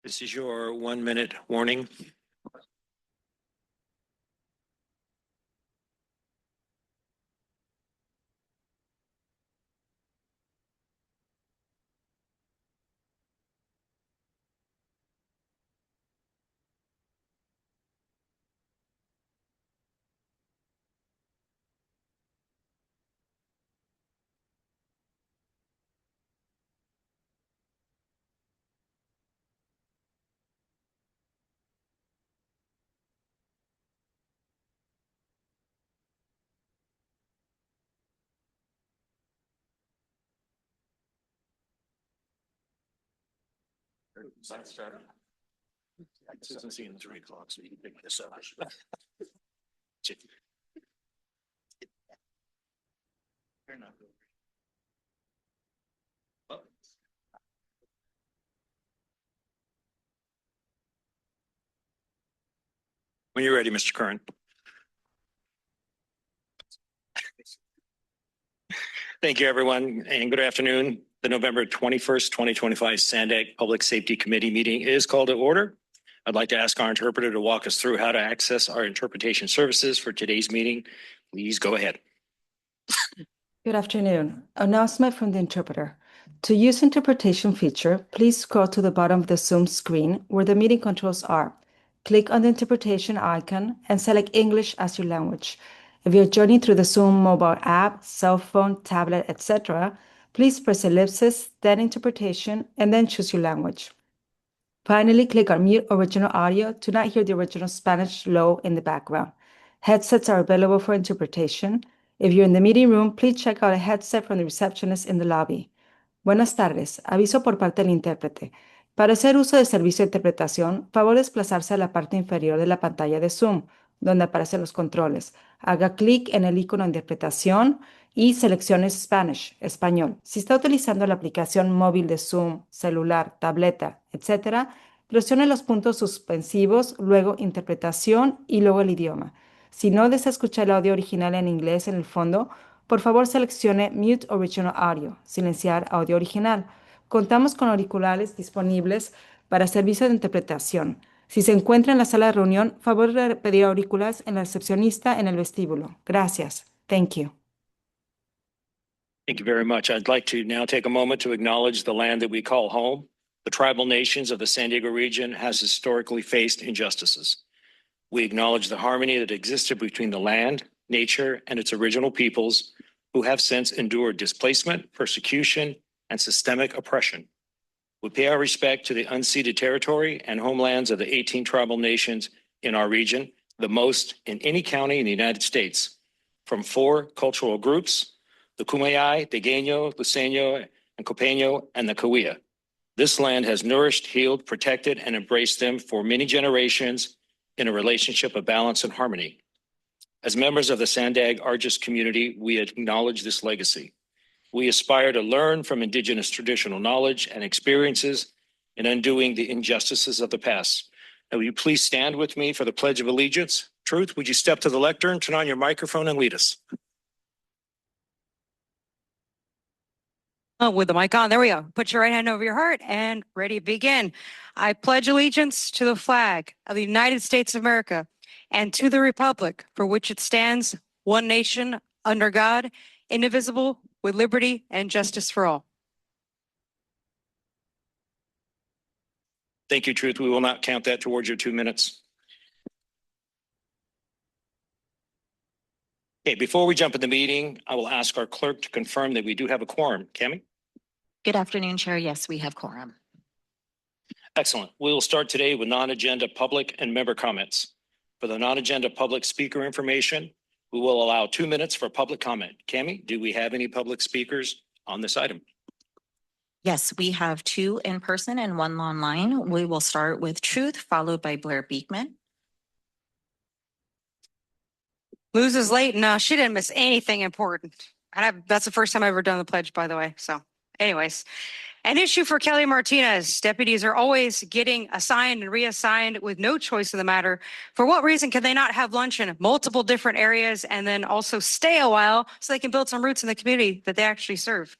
This is your 1-minute warning. This isn't seeing 3 o'clock, so you can pick this up. When you're ready, Mr. Curran. Thank you, everyone, and good afternoon. The November 21st, 2025 SANDAG Public Safety Committee meeting is called to order. I'd like to ask our interpreter to walk us through how to access our interpretation services for today's meeting. Please go ahead. Good afternoon. Announcement from the interpreter. To use interpretation feature, please scroll to the bottom of the Zoom screen where the meeting controls are. Click on the interpretation icon and select English as your language. If you're joining through the Zoom mobile app, cell phone, tablet, etc., please press ellipsis, then interpretation, and then choose your language. Finally, click on mute original audio to not hear the original Spanish low in the background. Headsets are available for interpretation. If you're in the meeting room, please check out a headset from the receptionist in the lobby. Buenas tardes. Aviso por parte del intérprete. Para hacer uso del servicio de interpretación, favor desplazarse a la parte inferior de la pantalla de Zoom, donde aparecen los controles. Haga clic en el icono de interpretación y seleccione Spanish, español. Si está utilizando la aplicación móvil de Zoom, celular, tableta, etc., presione los puntos suspensivos, luego interpretación y luego el idioma. Si no desea escuchar el audio original en inglés en el fondo, por favor seleccione Mute Original Audio, silenciar audio original. Contamos con auriculares disponibles para servicio de interpretación. Si se encuentra en la sala de reunión, favor de pedir auriculares en la recepcionista en el vestíbulo. Gracias. Thank you. Thank you very much. I'd like to now take a moment to acknowledge the land that we call home. The tribal nations of the San Diego region has historically faced injustices. We acknowledge the harmony that existed between the land, nature, and its original peoples who have since endured displacement, persecution, and systemic oppression. We pay our respect to the unceded territory and homelands of the 18 tribal nations in our region, the most in any county in the United States, from 4 cultural groups, the Kumeyaay, Degeno, Luiseño, and Copeño, and the Cahuilla. This land has nourished, healed, protected, and embraced them for many generations in a relationship of balance and harmony. As members of the SANDAG Argus community, we acknowledge this legacy. We aspire to learn from Indigenous traditional knowledge and experiences in undoing the injustices of the past. Now, will you please stand with me for the Pledge of Allegiance? Truth, would you step to the lectern, turn on your microphone, and lead us? Oh, with the mic on, there we go. Put your right hand over your heart and ready to begin. I pledge allegiance to the flag of the United States of America and to the republic for which it stands, one nation, under God, indivisible, with liberty and justice for all. Thank you, Truth. We will not count that towards your 2 minutes. Okay, before we jump in the meeting, I will ask our clerk to confirm that we do have a quorum. Cami? Good afternoon, Chair. Yes, we have quorum. Excellent. We will start today with non-agenda public and member comments. For the non-agenda public speaker information, we will allow 2 minutes for public comment. Cami, do we have any public speakers on this item? Yes, we have 2 in person and 1 online. We will start with Truth, followed by Blair Beekman. Luz is late. No, she didn't miss anything important. That's the first time I've ever done the pledge, by the way. So anyways, an issue for Kelly Martinez. Deputies are always getting assigned and reassigned with no choice in the matter. For what reason can they not have lunch in multiple different areas and then also stay a while so they can build some roots in the community that they actually serve?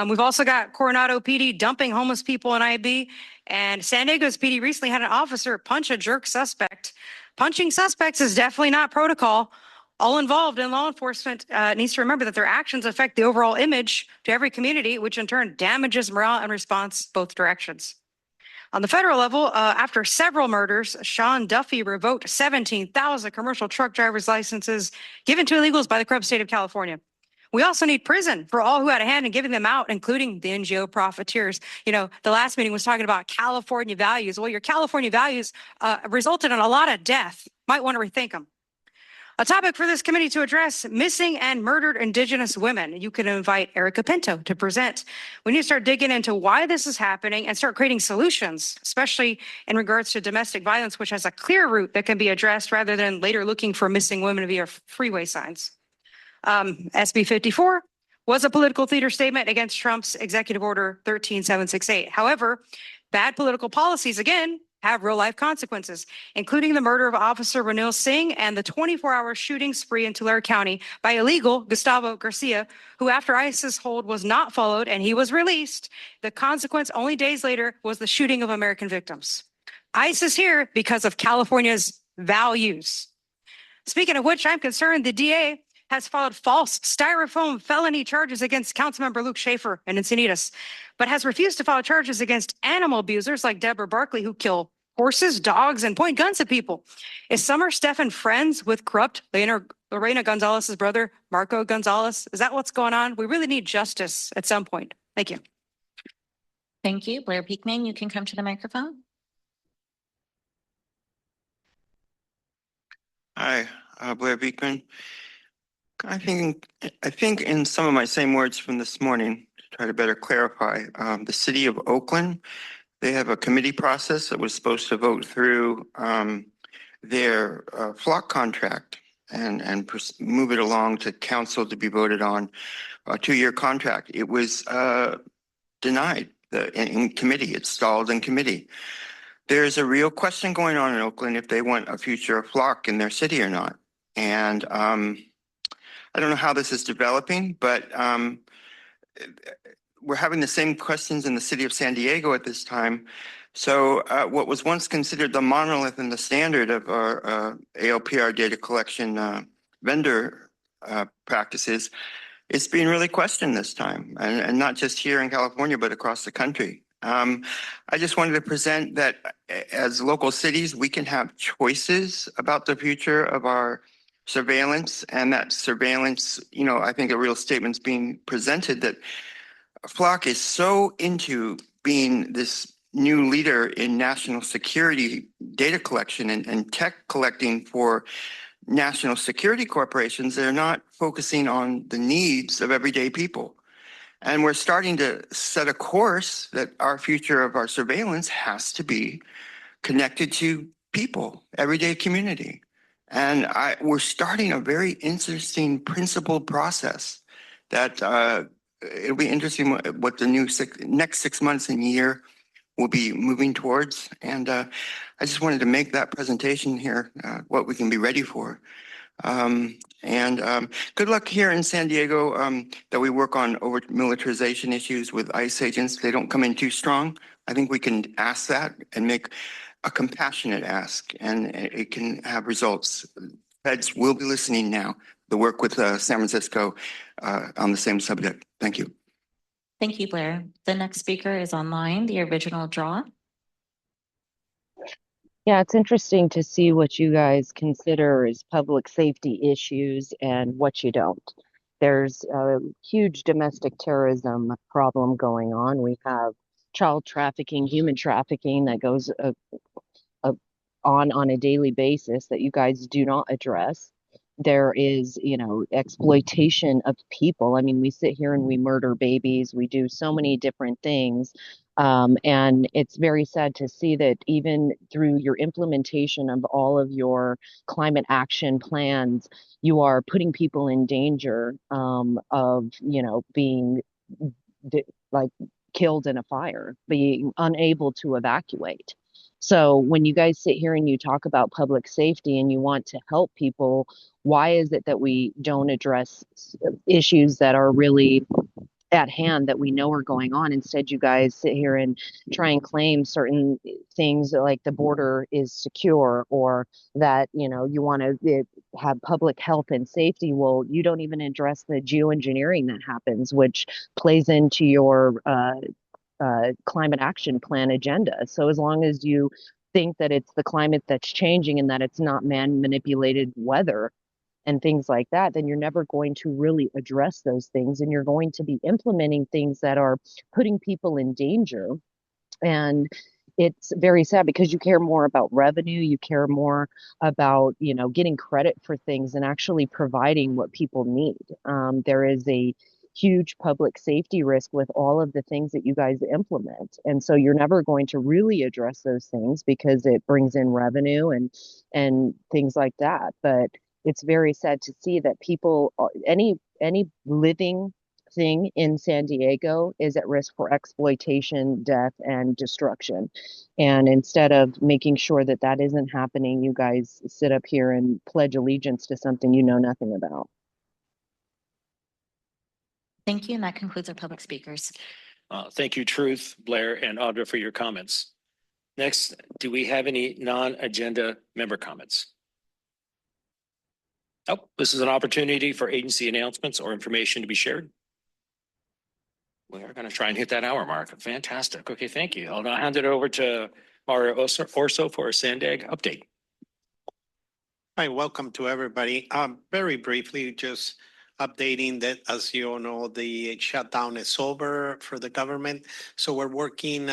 We've also got Coronado PD dumping homeless people in IB, and San Diego's PD recently had an officer punch a jerk suspect. Punching suspects is definitely not protocol. All involved in law enforcement needs to remember that their actions affect the overall image to every community, which in turn damages morale and response both directions. On the federal level, after several murders, Sean Duffy revoked 17,000 commercial truck drivers' licenses given to illegals by the corrupt state of California. We also need prison for all who had a hand in giving them out, including the NGO profiteers. You know, the last meeting was talking about California values. Well, your California values resulted in a lot of death. Might want to rethink them. A topic for this committee to address: missing and murdered Indigenous women. You can invite Erica Pinto to present. We need to start digging into why this is happening and start creating solutions, especially in regards to domestic violence, which has a clear route that can be addressed rather than later looking for missing women via freeway signs. SB 54 was a political theater statement against Trump's Executive Order 13768. However, bad political policies, again, have real-life consequences, including the murder of Officer Ranil Singh and the 24-hour shooting spree in Tulare County by illegal Gustavo Garcia, who, after ICE's hold was not followed and he was released, the consequence only days later was the shooting of American victims. ICE is here because of California's values. Speaking of which, I'm concerned the DA has filed false styrofoam felony charges against Councilmember Luke Schaefer and Encinitas, but has refused to file charges against animal abusers like Deborah Barkley, who kill horses, dogs, and point guns at people. Is Summer Stephan friends with corrupt Lorena Gonzalez's brother, Marco Gonzalez? Is that what's going on? We really need justice at some point. Thank you. Thank you. Blair Beekman, you can come to the microphone. Hi, Blair Beekman. I think in some of my same words from this morning, to try to better clarify, the city of Oakland, they have a committee process that was supposed to vote through their flock contract and move it along to council to be voted on a 2-year contract. It was denied in committee. It stalled in committee. There's a real question going on in Oakland if they want a future flock in their city or not. And I don't know how this is developing, but we're having the same questions in the city of San Diego at this time. So what was once considered the monolith and the standard of our ALPR data collection vendor practices is being really questioned this time, and not just here in California, but across the country. I just wanted to present that as local cities, we can have choices about the future of our surveillance, and that surveillance, you know, I think a real statement's being presented that Flock is so into being this new leader in national security data collection and tech collecting for national security corporations. They're not focusing on the needs of everyday people. And we're starting to set a course that our future of our surveillance has to be connected to people, everyday community. And we're starting a very interesting principled process that it'll be interesting what the next 6 months and year will be moving towards. And I just wanted to make that presentation here, what we can be ready for. Good luck here in San Diego that we work on over militarization issues with ICE agents. They don't come in too strong. I think we can ask that and make a compassionate ask, and it can have results. Feds will be listening now. The work with San Francisco on the same subject. Thank you. Thank you, Blair. The next speaker is online, the original draw. Yeah, it's interesting to see what you guys consider as public safety issues and what you don't. There's a huge domestic terrorism problem going on. We have child trafficking, human trafficking that goes on a daily basis that you guys do not address. There is, you know, exploitation of people. I mean, we sit here and we murder babies. We do so many different things. And it's very sad to see that even through your implementation of all of your climate action plans, you are putting people in danger of, you know, being like killed in a fire, being unable to evacuate. So when you guys sit here and you talk about public safety and you want to help people, why is it that we don't address issues that are really at hand that we know are going on. Instead, you guys sit here and try and claim certain things like the border is secure, or that, you know, you want to have public health and safety. Well, you don't even address the geoengineering that happens, which plays into your climate action plan agenda. So as long as you think that it's the climate that's changing and that it's not man manipulated weather and things like that, then you're never going to really address those things, and you're going to be implementing things that are putting people in danger. And it's very sad because you care more about revenue, you care more about, you know, getting credit for things and actually providing what people need. There is a huge public safety risk with all of the things that you guys implement, and so you're never going to really address those things because it brings in revenue and things like that. But it's very sad to see that people, any living thing in San Diego is at risk for exploitation, death, and destruction. And instead of making sure that that isn't happening, you guys sit up here and pledge allegiance to something you know nothing about. Thank you, and that concludes our public speakers. Thank you, Truth, Blair, and Audra for your comments. Next, do we have any non-agenda member comments? Oh, this is an opportunity for agency announcements or information to be shared. We are going to try and hit that hour mark. Fantastic. Okay, thank you. I'll now hand it over to Mario Orso for a SANDAG update. Hi, welcome to everybody. Very briefly, just updating that, as you all know, the shutdown is over for the government. So we're working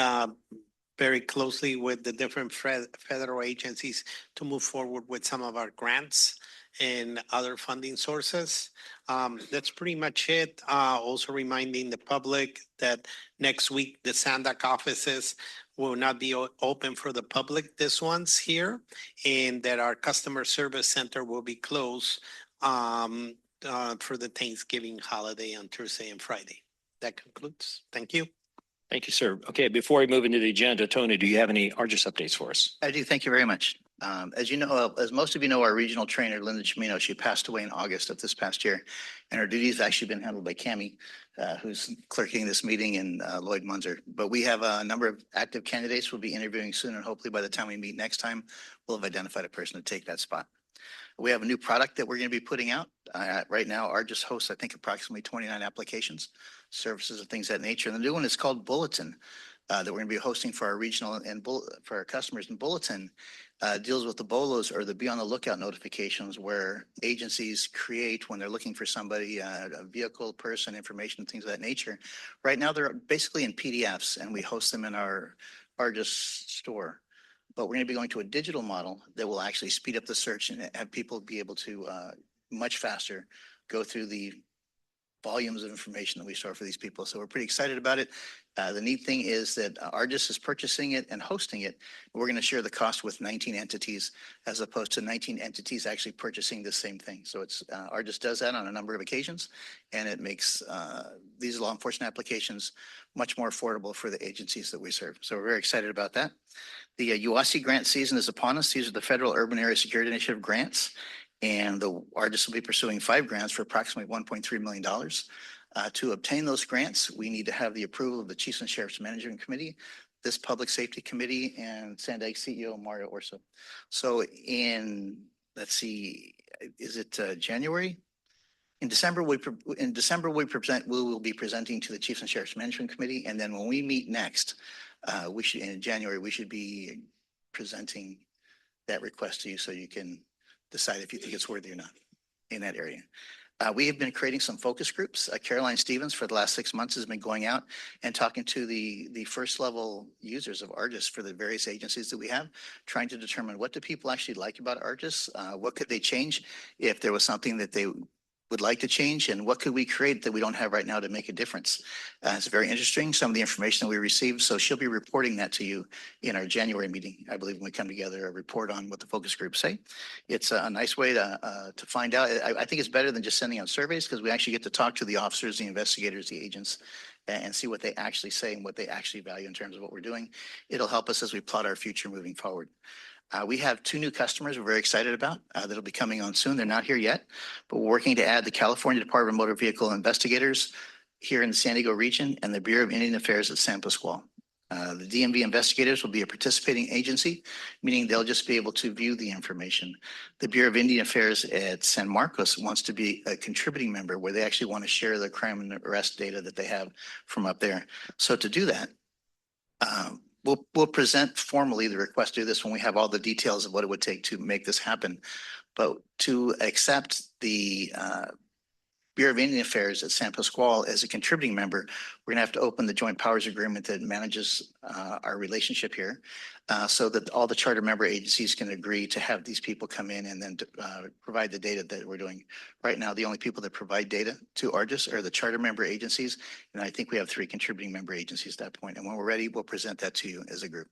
very closely with the different federal agencies to move forward with some of our grants and other funding sources. That's pretty much it. Also reminding the public that next week, the SANDAG offices will not be open for the public, this one's here, and that our customer service center will be closed for the Thanksgiving holiday on Thursday and Friday. That concludes. Thank you. Thank you, sir. Okay, before we move into the agenda, Tony, do you have any ARGIS updates for us? I do. Thank you very much. As you know, as most of you know, our regional trainer, Linda Chimino, she passed away in August of this past year, and her duties have actually been handled by Cami, who's clerking this meeting, and Lloyd Munzer. But we have a number of active candidates we'll be interviewing soon, and hopefully by the time we meet next time, we'll have identified a person to take that spot. We have a new product that we're going to be putting out. Right now, ARGIS hosts, I think, approximately 29 applications, services, and things of that nature. And the new one is called Bulletin, that we're going to be hosting for our regional and for our customers. And Bulletin deals with the BOLOs, or the be on the lookout notifications, where agencies create when they're looking for somebody, a vehicle, person, information, things of that nature. Right now, they're basically in PDFs, and we host them in our ARGIS store. But we're going to be going to a digital model that will actually speed up the search and have people be able to much faster go through the volumes of information that we store for these people. So we're pretty excited about it. The neat thing is that ARGIS is purchasing it and hosting it. We're going to share the cost with 19 entities, as opposed to 19 entities actually purchasing the same thing. So it's ARGIS does that on a number of occasions, and it makes these law enforcement applications much more affordable for the agencies that we serve. So we're very excited about that. The UASI grant season is upon us. These are the Federal Urban Area Security Initiative grants, and the ARGIS will be pursuing 5 grants for approximately $1.3 million. To obtain those grants, we need to have the approval of the Chiefs and Sheriffs Management Committee, this Public Safety Committee, and SANDAG CEO Mario Orso. So in, let's see, is it January? In December, we will be presenting to the Chiefs and Sheriffs Management Committee, and then when we meet next, in January, we should be presenting that request to you, so you can decide if you think it's worthy or not in that area. We have been creating some focus groups. Caroline Stevens, for the last 6 months, has been going out and talking to the first level users of ARGIS for the various agencies that we have, trying to determine what do people actually like about ARGIS, what could they change if there was something that they would like to change, and what could we create that we don't have right now to make a difference. It's very interesting, some of the information that we received. So she'll be reporting that to you in our January meeting, I believe, when we come together, a report on what the focus groups say. It's a nice way to find out. I think it's better than just sending out surveys, because we actually get to talk to the officers, the investigators, the agents, and see what they actually say and what they actually value in terms of what we're doing. It'll help us as we plot our future moving forward. We have 2 new customers we're very excited about that'll be coming on soon. They're not here yet, but we're working to add the California Department of Motor Vehicle Investigators here in the San Diego region and the Bureau of Indian Affairs at San Pasqual. The DMV investigators will be a participating agency, meaning they'll just be able to view the information. The Bureau of Indian Affairs at San Marcos wants to be a contributing member where they actually want to share the crime and arrest data that they have from up there. So to do that, we'll present formally the request to do this when we have all the details of what it would take to make this happen. But to accept the Bureau of Indian Affairs at San Pasqual as a contributing member, we're going to have to open the joint powers agreement that manages our relationship here so that all the charter member agencies can agree to have these people come in and then provide the data that we're doing. Right now, the only people that provide data to ARGIS are the charter member agencies. And I think we have 3 contributing member agencies at that point. And when we're ready, we'll present that to you as a group.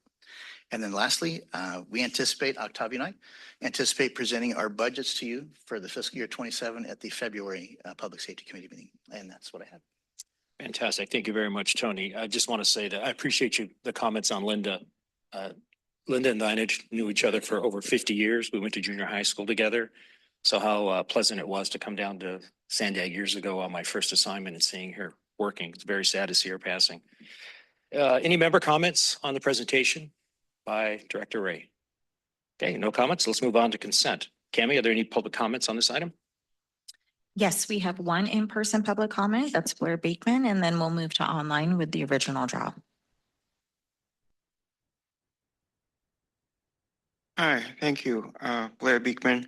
And then lastly, we anticipate, Octavio and I anticipate presenting our budgets to you for the fiscal year 27 at the February Public Safety Committee meeting. And that's what I have. Fantastic. Thank you very much, Tony. I just want to say that I appreciate the comments on Linda. Linda and I knew each other for over 50 years. We went to junior high school together. So how pleasant it was to come down to SANDAG years ago on my first assignment and seeing her working. It's very sad to see her passing. Any member comments on the presentation by Director Ray? Okay, no comments. Let's move on to consent. Cami, are there any public comments on this item? Yes, we have one in-person public comment. That's Blair Beekman, and then we'll move to online with the original draw. Hi, thank you, Blair Beekman.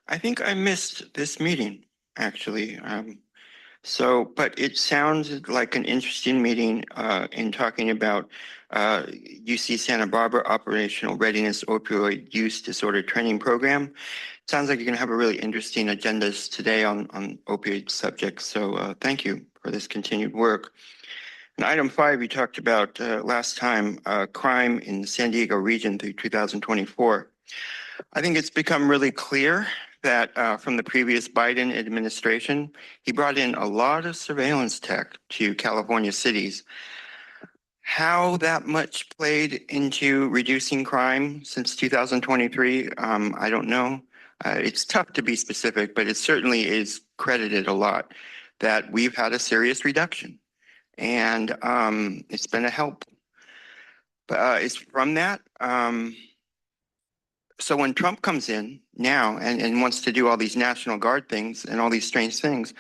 I think I missed this meeting, actually. But it sounds like an interesting meeting in talking about UC Santa Barbara Operational Readiness Opioid Use Disorder Training Program. Sounds like you're going to have a really interesting agendas today on opioid subjects. So thank you for this continued work. And item 5, you talked about last time, crime in the San Diego region through 2024. I think it's become really clear that from the previous Biden administration, he brought in a lot of surveillance tech to California cities. How that much played into reducing crime since 2023, I don't know. It's tough to be specific, but it certainly is credited a lot that we've had a serious reduction. And it's been a help. But it's from that. So when Trump comes in now and wants to do all these National Guard things and all these strange things,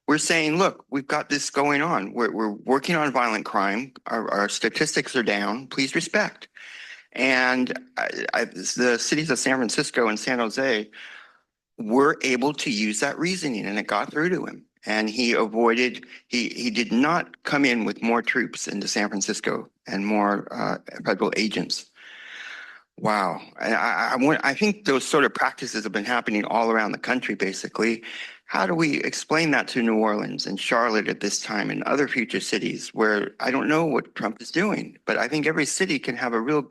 we're saying, look, we've got this going on. We're working on violent crime. Our statistics are down. Please respect. And the cities of San Francisco and San Jose were able to use that reasoning, and it got through to him. And he avoided, he did not come in with more troops into San Francisco and more federal agents. Wow. I think those sort of practices have been happening all around the country, basically. How do we explain that to New Orleans and Charlotte at this time and other future cities where I don't know what Trump is doing, but I think every city can have a real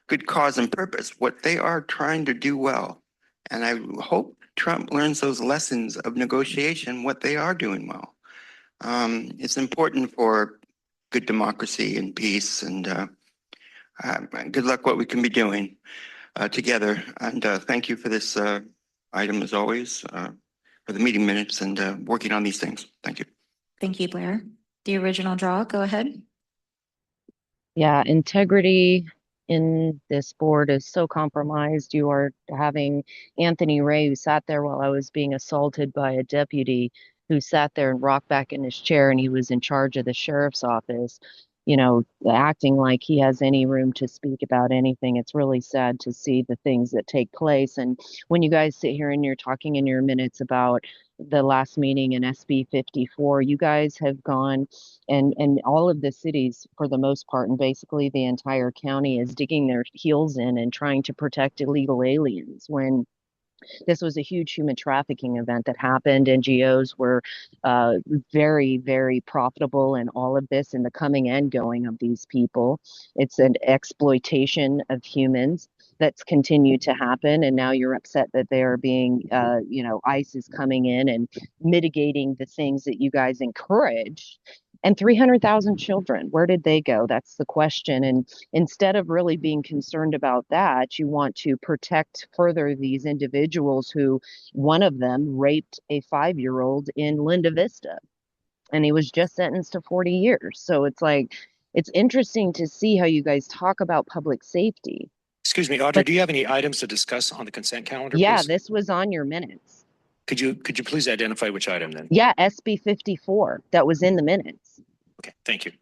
good cause and purpose, what they are trying to do well. And I hope Trump learns those lessons of negotiation, what they are doing well. It's important for good democracy and peace, and good luck what we can be doing together. And thank you for this item as always, for the meeting minutes and working on these things. Thank you. Thank you, Blair. The original draw, go ahead. Yeah, integrity in this board is so compromised. You are having Anthony Ray, who sat there while I was being assaulted by a deputy, who sat there and rocked back in his chair, and he was in charge of the sheriff's office, you know, acting like he has any room to speak about anything. It's really sad to see the things that take place. And when you guys sit here and you're talking in your minutes about the last meeting in SB 54, you guys have gone and all of the cities, for the most part, and basically the entire county, is digging their heels in and trying to protect illegal aliens when this was a huge human trafficking event that happened. NGOs were very, very profitable in all of this and the coming and going of these people. It's an exploitation of humans that's continued to happen. And now you're upset that they are being, ICE is coming in and mitigating the things that you guys encourage. And 300,000 children, where did they go? That's the question. And instead of really being concerned about that, you want to protect further these individuals who, one of them raped a 5-year-old in Linda Vista. and he was just sentenced to 40 years. So it's like, it's interesting to see how you guys talk about public safety. Excuse me, Audrey, But- do you have any items to discuss on the consent calendar, Yeah, please? this was on your minutes. Could you please identify which item then? Yeah, SB 54, that was in the minutes. Okay, thank you.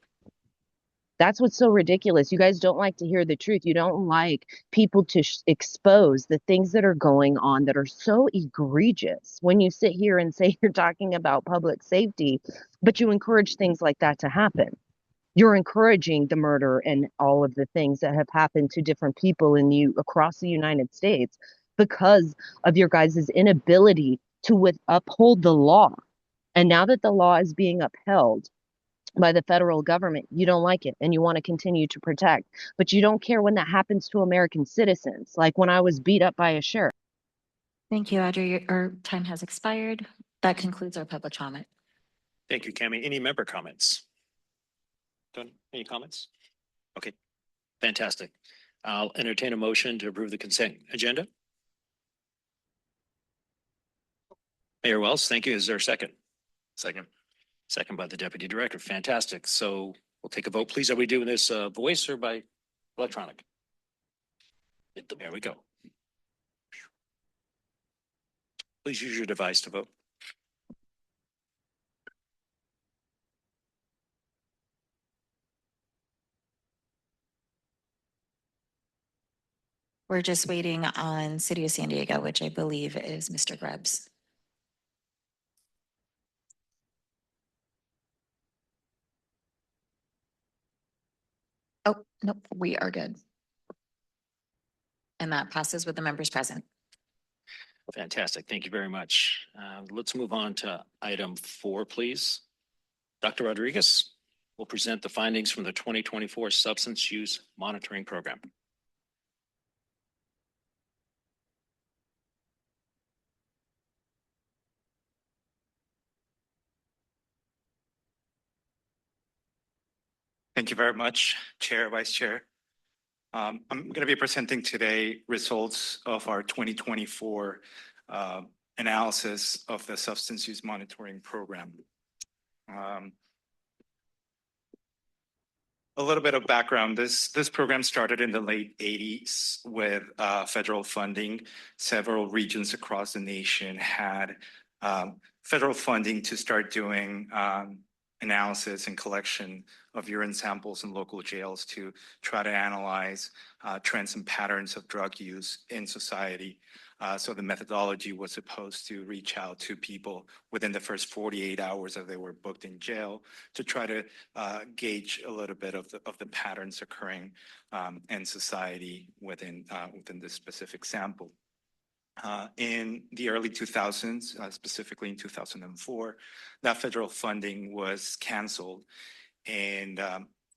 That's what's so ridiculous. You guys don't like to hear the truth. You don't like people to expose the things that are going on that are so egregious when you sit here and say you're talking about public safety, but you encourage things like that to happen. You're encouraging the murder and all of the things that have happened to different people across the United States because of your guys' inability to uphold the law. And now that the law is being upheld by the federal government, you don't like it and you want to continue to protect, but you don't care when that happens to American citizens, like when I was beat up by a sheriff. Thank you, Audrey. Our time has expired. That concludes our public comment. Thank you, Cami. Any member comments? Tony, any comments? Okay, fantastic. I'll entertain a motion to approve the consent agenda. Mayor Wells, thank you. Is there a second? Second. Second by the Deputy Director. Fantastic. So we'll take a vote, please. Are we doing this voice or by electronic? There we go. Please use your device to vote. We're just waiting on City of San Diego, which I believe is Mr. Grubbs. Oh, nope, we are good. And that passes with the members present. Fantastic. Thank you very much. Let's move on to item 4, please. Dr. Rodriguez will present the findings from the 2024 Substance Use Monitoring Program. Thank you very much, Chair, Vice Chair. I'm going to be presenting today results of our 2024 analysis of the Substance Use Monitoring Program. A little bit of background. This program started in the late 80s with federal funding. Several regions across the nation had federal funding to start doing analysis and collection of urine samples in local jails to try to analyze trends and patterns of drug use in society. So the methodology was supposed to reach out to people within the first 48 hours that they were booked in jail to try to gauge a little bit of the patterns occurring in society within this specific sample. In the early 2000s, specifically in 2004, that federal funding was canceled, and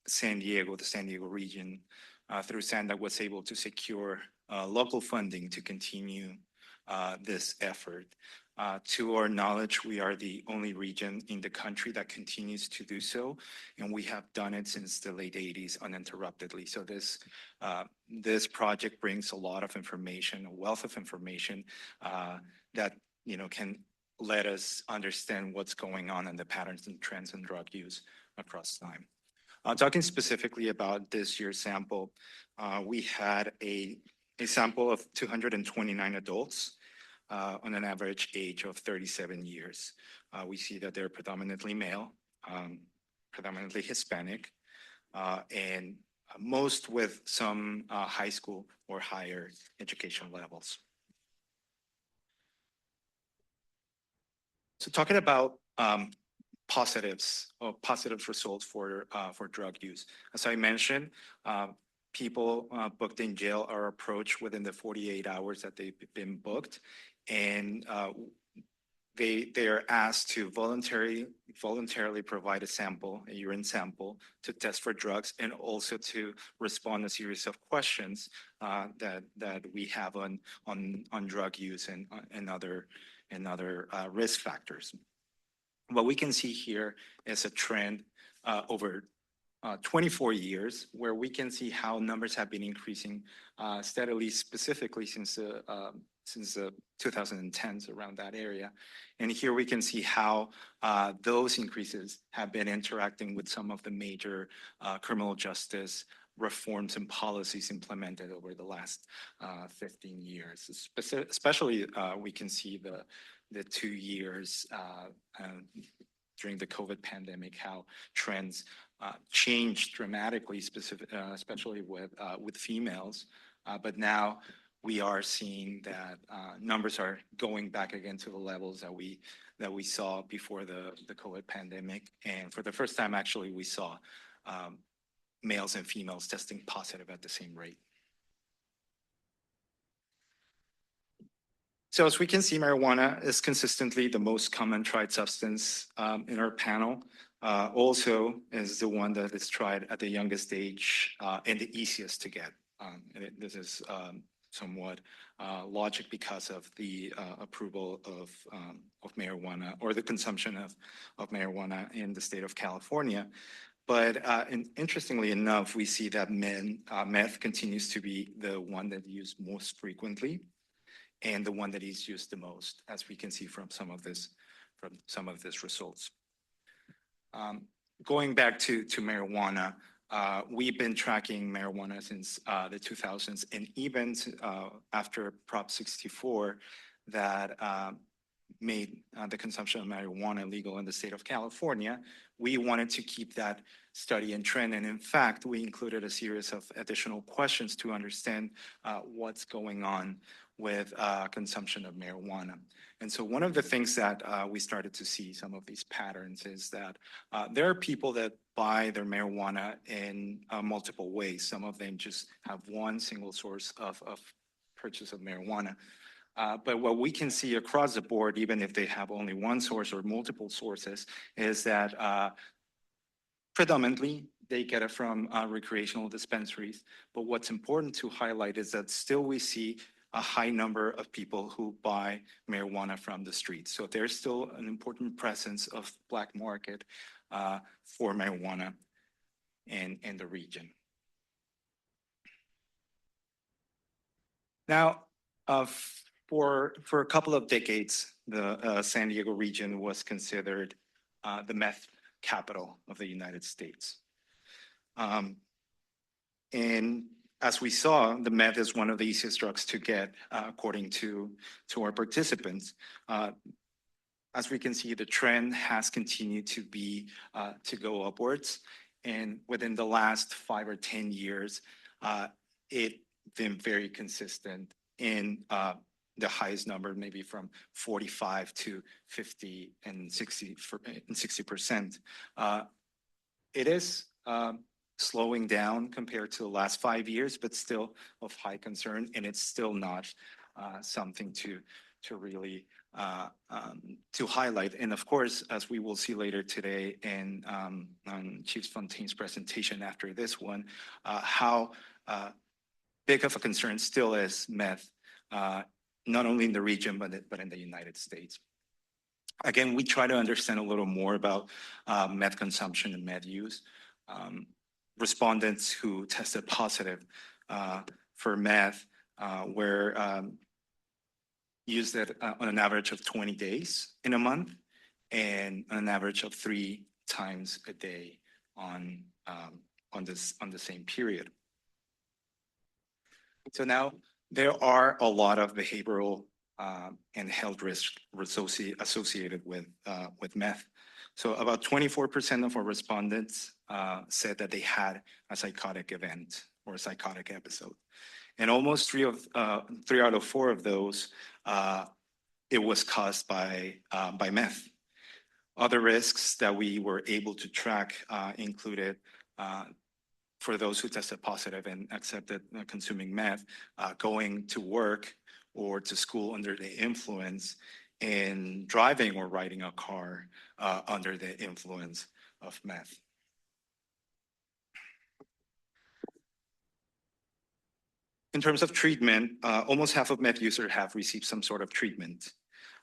San Diego, the San Diego region, through SANDAG, was able to secure local funding to continue this effort. To our knowledge, we are the only region in the country that continues to do so, and we have done it since the late 80s uninterruptedly. So this project brings a lot of information, a wealth of information that can let us understand what's going on in the patterns and trends in drug use across time. Talking specifically about this year's sample, we had a sample of 229 adults on an average age of 37 years. We see that they're predominantly male, predominantly Hispanic, and most with some high school or higher education levels. So talking about positive results for drug use. As I mentioned, people booked in jail are approached within the 48 hours that they've been booked, and they are asked to voluntarily provide a sample, a urine sample, to test for drugs, and also to respond to a series of questions that we have on drug use and other risk factors. What we can see here is a trend over 24 years, where we can see how numbers have been increasing steadily, specifically since the 2010s, around that area. And here we can see how those increases have been interacting with some of the major criminal justice reforms and policies implemented over the last 15 years. Especially, we can see the 2 years during the COVID pandemic, how trends changed dramatically, especially with females. But now we are seeing that numbers are going back again to the levels that we saw before the COVID pandemic. And for the first time, actually, we saw males and females testing positive at the same rate. So as we can see, marijuana is consistently the most common tried substance in our panel. Also is the one that is tried at the youngest age and the easiest to get. This is somewhat logic because of the approval of marijuana, or the consumption of marijuana in the state of California. But interestingly enough, we see that meth continues to be the one that is used most frequently, and the one that is used the most, as we can see from some of this results. Going back to marijuana, we've been tracking marijuana since the 2000s, and even after Prop 64 that made the consumption of marijuana legal in the state of California, we wanted to keep that study and trend. And in fact, we included a series of additional questions to understand what's going on with consumption of marijuana. And so one of the things that we started to see some of these patterns is that there are people that buy their marijuana in multiple ways. Some of them just have one single source of purchase of marijuana. But what we can see across the board, even if they have only one source or multiple sources, is that predominantly they get it from recreational dispensaries. But what's important to highlight is that still we see a high number of people who buy marijuana from the streets. So there's still an important presence of black market for marijuana in the region. Now, for a couple of decades, the San Diego region was considered the meth capital of the United States. And as we saw, the meth is one of the easiest drugs to get, according to our participants. As we can see, the trend has continued to go upwards. And within the last 5 or 10 years, it's been very consistent in the highest number, maybe from 45 to 50 and 60%. It is slowing down compared to the last 5 years, but still of high concern, and it's still not something to really to highlight. And of course, as we will see later today in on Chief Fontaine's presentation after this one, how big of a concern still is meth, not only in the region, but in the United States. Again, we try to understand a little more about meth consumption and meth use. Respondents who tested positive for meth were used it on an average of 20 days in a month, and on an average of 3 times a day on the same period. So now there are a lot of behavioral and health risks associated with meth. So about 24% of our respondents said that they had a psychotic event or a psychotic episode. And almost 3 out of 4 of those, it was caused by meth. Other risks that we were able to track included, for those who tested positive and accepted consuming meth, going to work or to school under the influence, and driving or riding a car under the influence of meth. In terms of treatment, almost half of meth users have received some sort of treatment.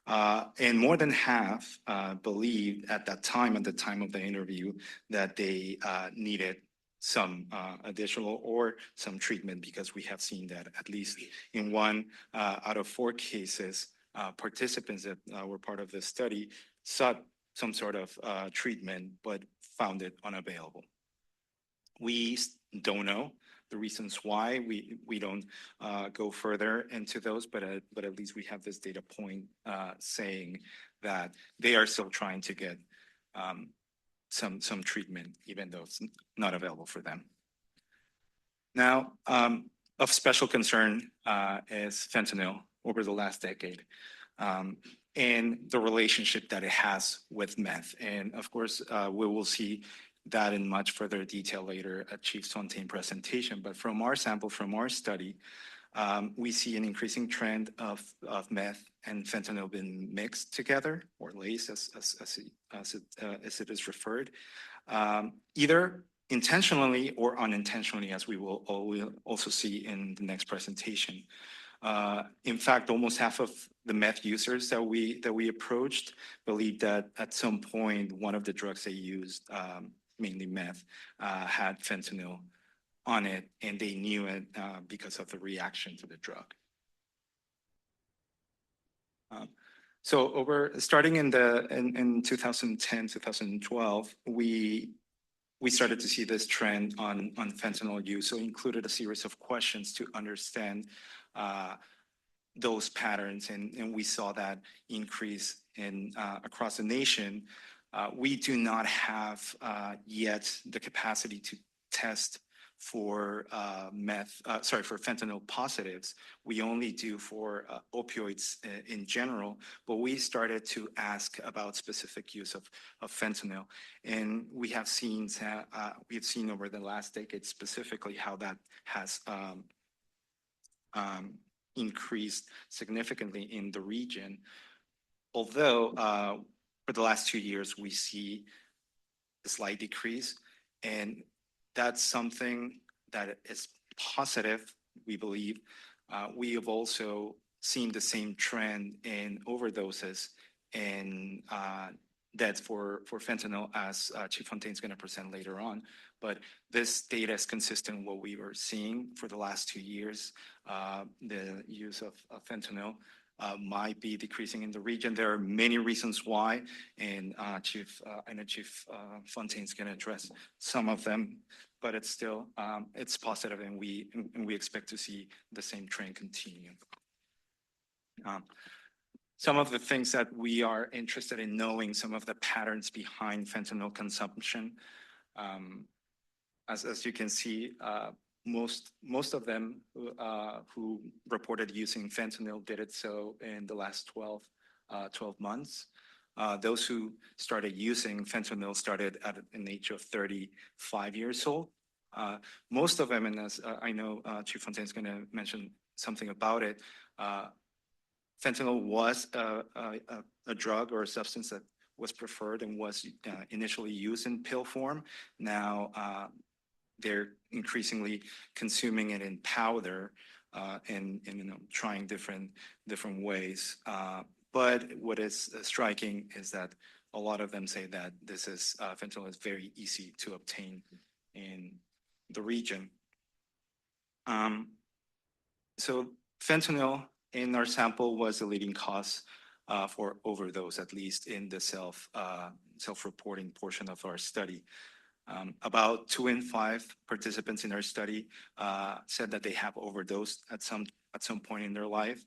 And more than half believed at the time of the interview that they needed some additional or some treatment, because we have seen that at least in 1 out of 4 cases, participants that were part of this study sought some sort of treatment but found it unavailable. We don't know the reasons why. We don't go further into those, but at least we have this data point saying that they are still trying to get some treatment, even though it's not available for them. Now, of special concern is fentanyl over the last decade, and the relationship that it has with meth. And of course, we will see that in much further detail later at Chief Sontain's presentation. But from our sample, from our study, we see an increasing trend of meth and fentanyl being mixed together, or laced as it is referred, either intentionally or unintentionally, as we will also see in the next presentation. In fact, almost half of the meth users that we approached believed that at some point one of the drugs they used, mainly meth, had fentanyl on it, and they knew it because of the reaction to the drug. So starting in 2010, 2012, we started to see this trend on fentanyl use. So included a series of questions to understand those patterns, and we saw that increase in across the nation. We do not have yet the capacity to test for for fentanyl positives. We only do for opioids in general, but we started to ask about specific use of fentanyl, and we have seen over the last decade specifically how that has increased significantly in the region. Although for the last 2 years we see a slight decrease, and that's something that is positive, we believe. We have also seen the same trend in overdoses and deaths for fentanyl, as Chief Fontaine is going to present later on. But this data is consistent with what we were seeing for the last 2 years. The use of fentanyl might be decreasing in the region. There are many reasons why, and Chief Fontaine is going to address some of them, but it's still it's positive, and we expect to see the same trend continue. Some of the things that we are interested in knowing, some of the patterns behind fentanyl consumption. As you can see, most of them who reported using fentanyl did it so in the last 12 months. Those who started using fentanyl started at an age of 35 years old. Most of them, and as I know Chief Fontaine is going to mention something about it, fentanyl was a drug or a substance that was preferred and was initially used in pill form. Now they're increasingly consuming it in powder and trying different ways. But what is striking is that a lot of them say that this is fentanyl is very easy to obtain in the region. So fentanyl in our sample was the leading cause for overdose, at least in the self-reporting portion of our study. About 2 in 5 participants in our study said that they have overdosed at some point in their life,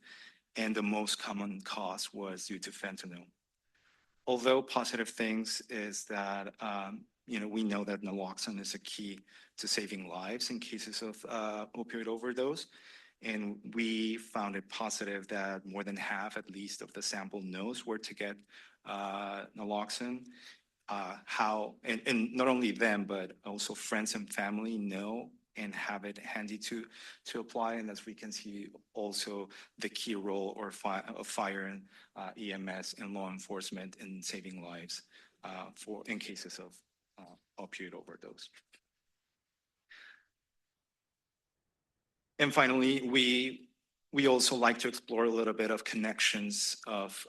and the most common cause was due to fentanyl. Although positive things is that we know that naloxone is a key to saving lives in cases of opioid overdose, and we found it positive that more than half, at least, of the sample knows where to get naloxone. And not only them, but also friends and family know and have it handy to apply. And as we can see, also the key role of fire and EMS and law enforcement in saving lives in cases of opioid overdose. And finally, we also like to explore a little bit of connections of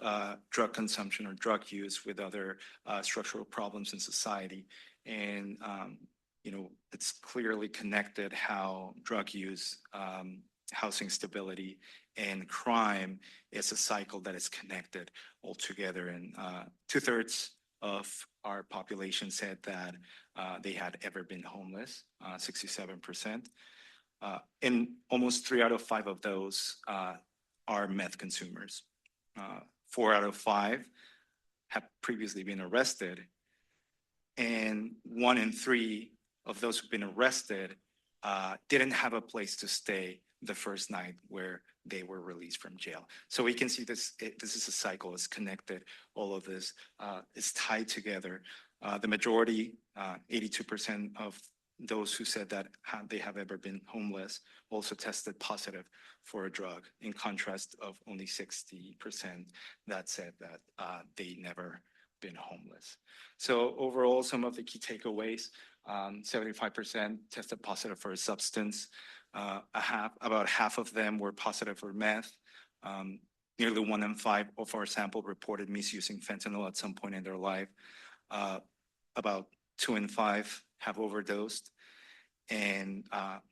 drug consumption or drug use with other structural problems in society. And it's clearly connected how drug use, housing stability, and crime is a cycle that is connected altogether. And 2/3 of our population said that they had ever been homeless, 67%. And almost 3 out of 5 of those are meth consumers. 4 out of 5 have previously been arrested. And 1 in 3 of those who've been arrested didn't have a place to stay the first night where they were released from jail. So we can see this is a cycle, it's connected. All of this is tied together. The majority, 82% of those who said that they have ever been homeless also tested positive for a drug, in contrast of only 60% that said that they never been homeless. So overall, some of the key takeaways, 75% tested positive for a substance. About half of them were positive for meth. Nearly 1 in 5 of our sample reported misusing fentanyl at some point in their life. About 2 in 5 have overdosed. And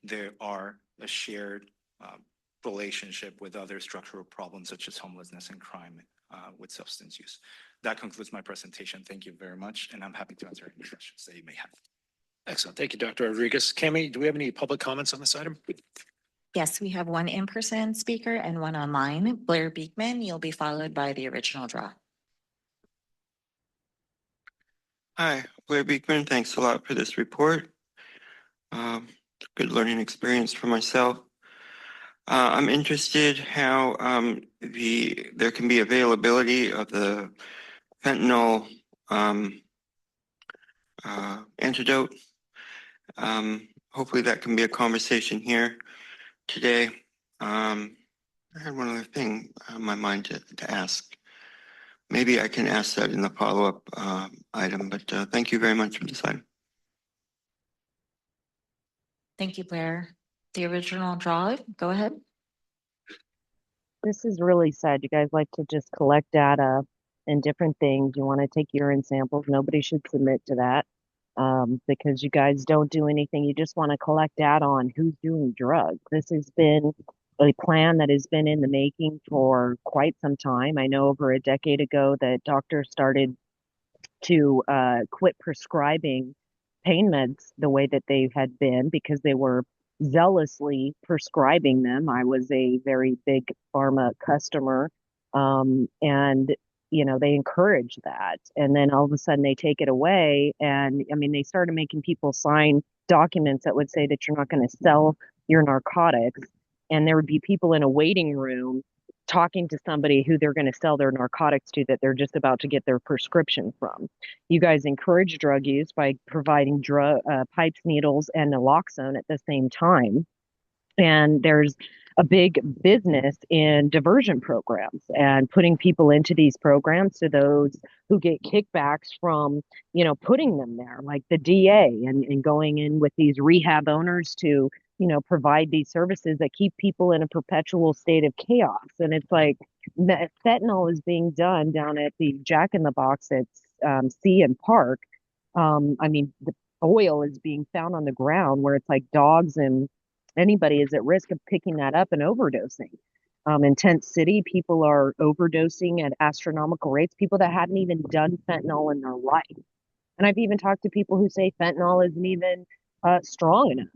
there are a shared relationship with other structural problems such as homelessness and crime with substance use. That concludes my presentation. Thank you very much. And I'm happy to answer any questions that you may have. Excellent. Thank you, Dr. Rodriguez. Cami, do we have any public comments on this item? Yes, we have 1 in-person speaker and 1 online. Blair Beekman, you'll be followed by the original draw. Hi, Blair Beekman. Thanks a lot for this report. Good learning experience for myself. I'm interested how there can be availability of the fentanyl antidote. Hopefully that can be a conversation here today. I had one other thing on my mind to ask. Maybe I can ask that in the follow-up item, but thank you very much for this item. Thank you, Blair. The original draw, go ahead. This is really sad. You guys like to just collect data and different things. You want to take urine samples. Nobody should submit to that because you guys don't do anything. You just want to collect data on who's doing drugs. This has been a plan that has been in the making for quite some time. I know over a decade ago that doctors started to quit prescribing pain meds the way that they had been because they were zealously prescribing them. I was a very big pharma customer, and they encourage that. And then all of a sudden they take it away. And I mean, they started making people sign documents that would say that you're not going to sell your narcotics. And there would be people in a waiting room talking to somebody who they're going to sell their narcotics to that they're just about to get their prescription from. You guys encourage drug use by providing pipes, needles, and naloxone at the same time. And there's a big business in diversion programs and putting people into these programs to those who get kickbacks from, putting them there, like the DA and going in with these rehab owners to, provide these services that keep people in a perpetual state of chaos. And it's like fentanyl is being done down at the Jack in the Box at Sea and Park. The oil is being found on the ground where it's like dogs and anybody is at risk of picking that up and overdosing. In Tent City, people are overdosing at astronomical rates, people that hadn't even done fentanyl in their life. And I've even talked to people who say fentanyl isn't even strong enough.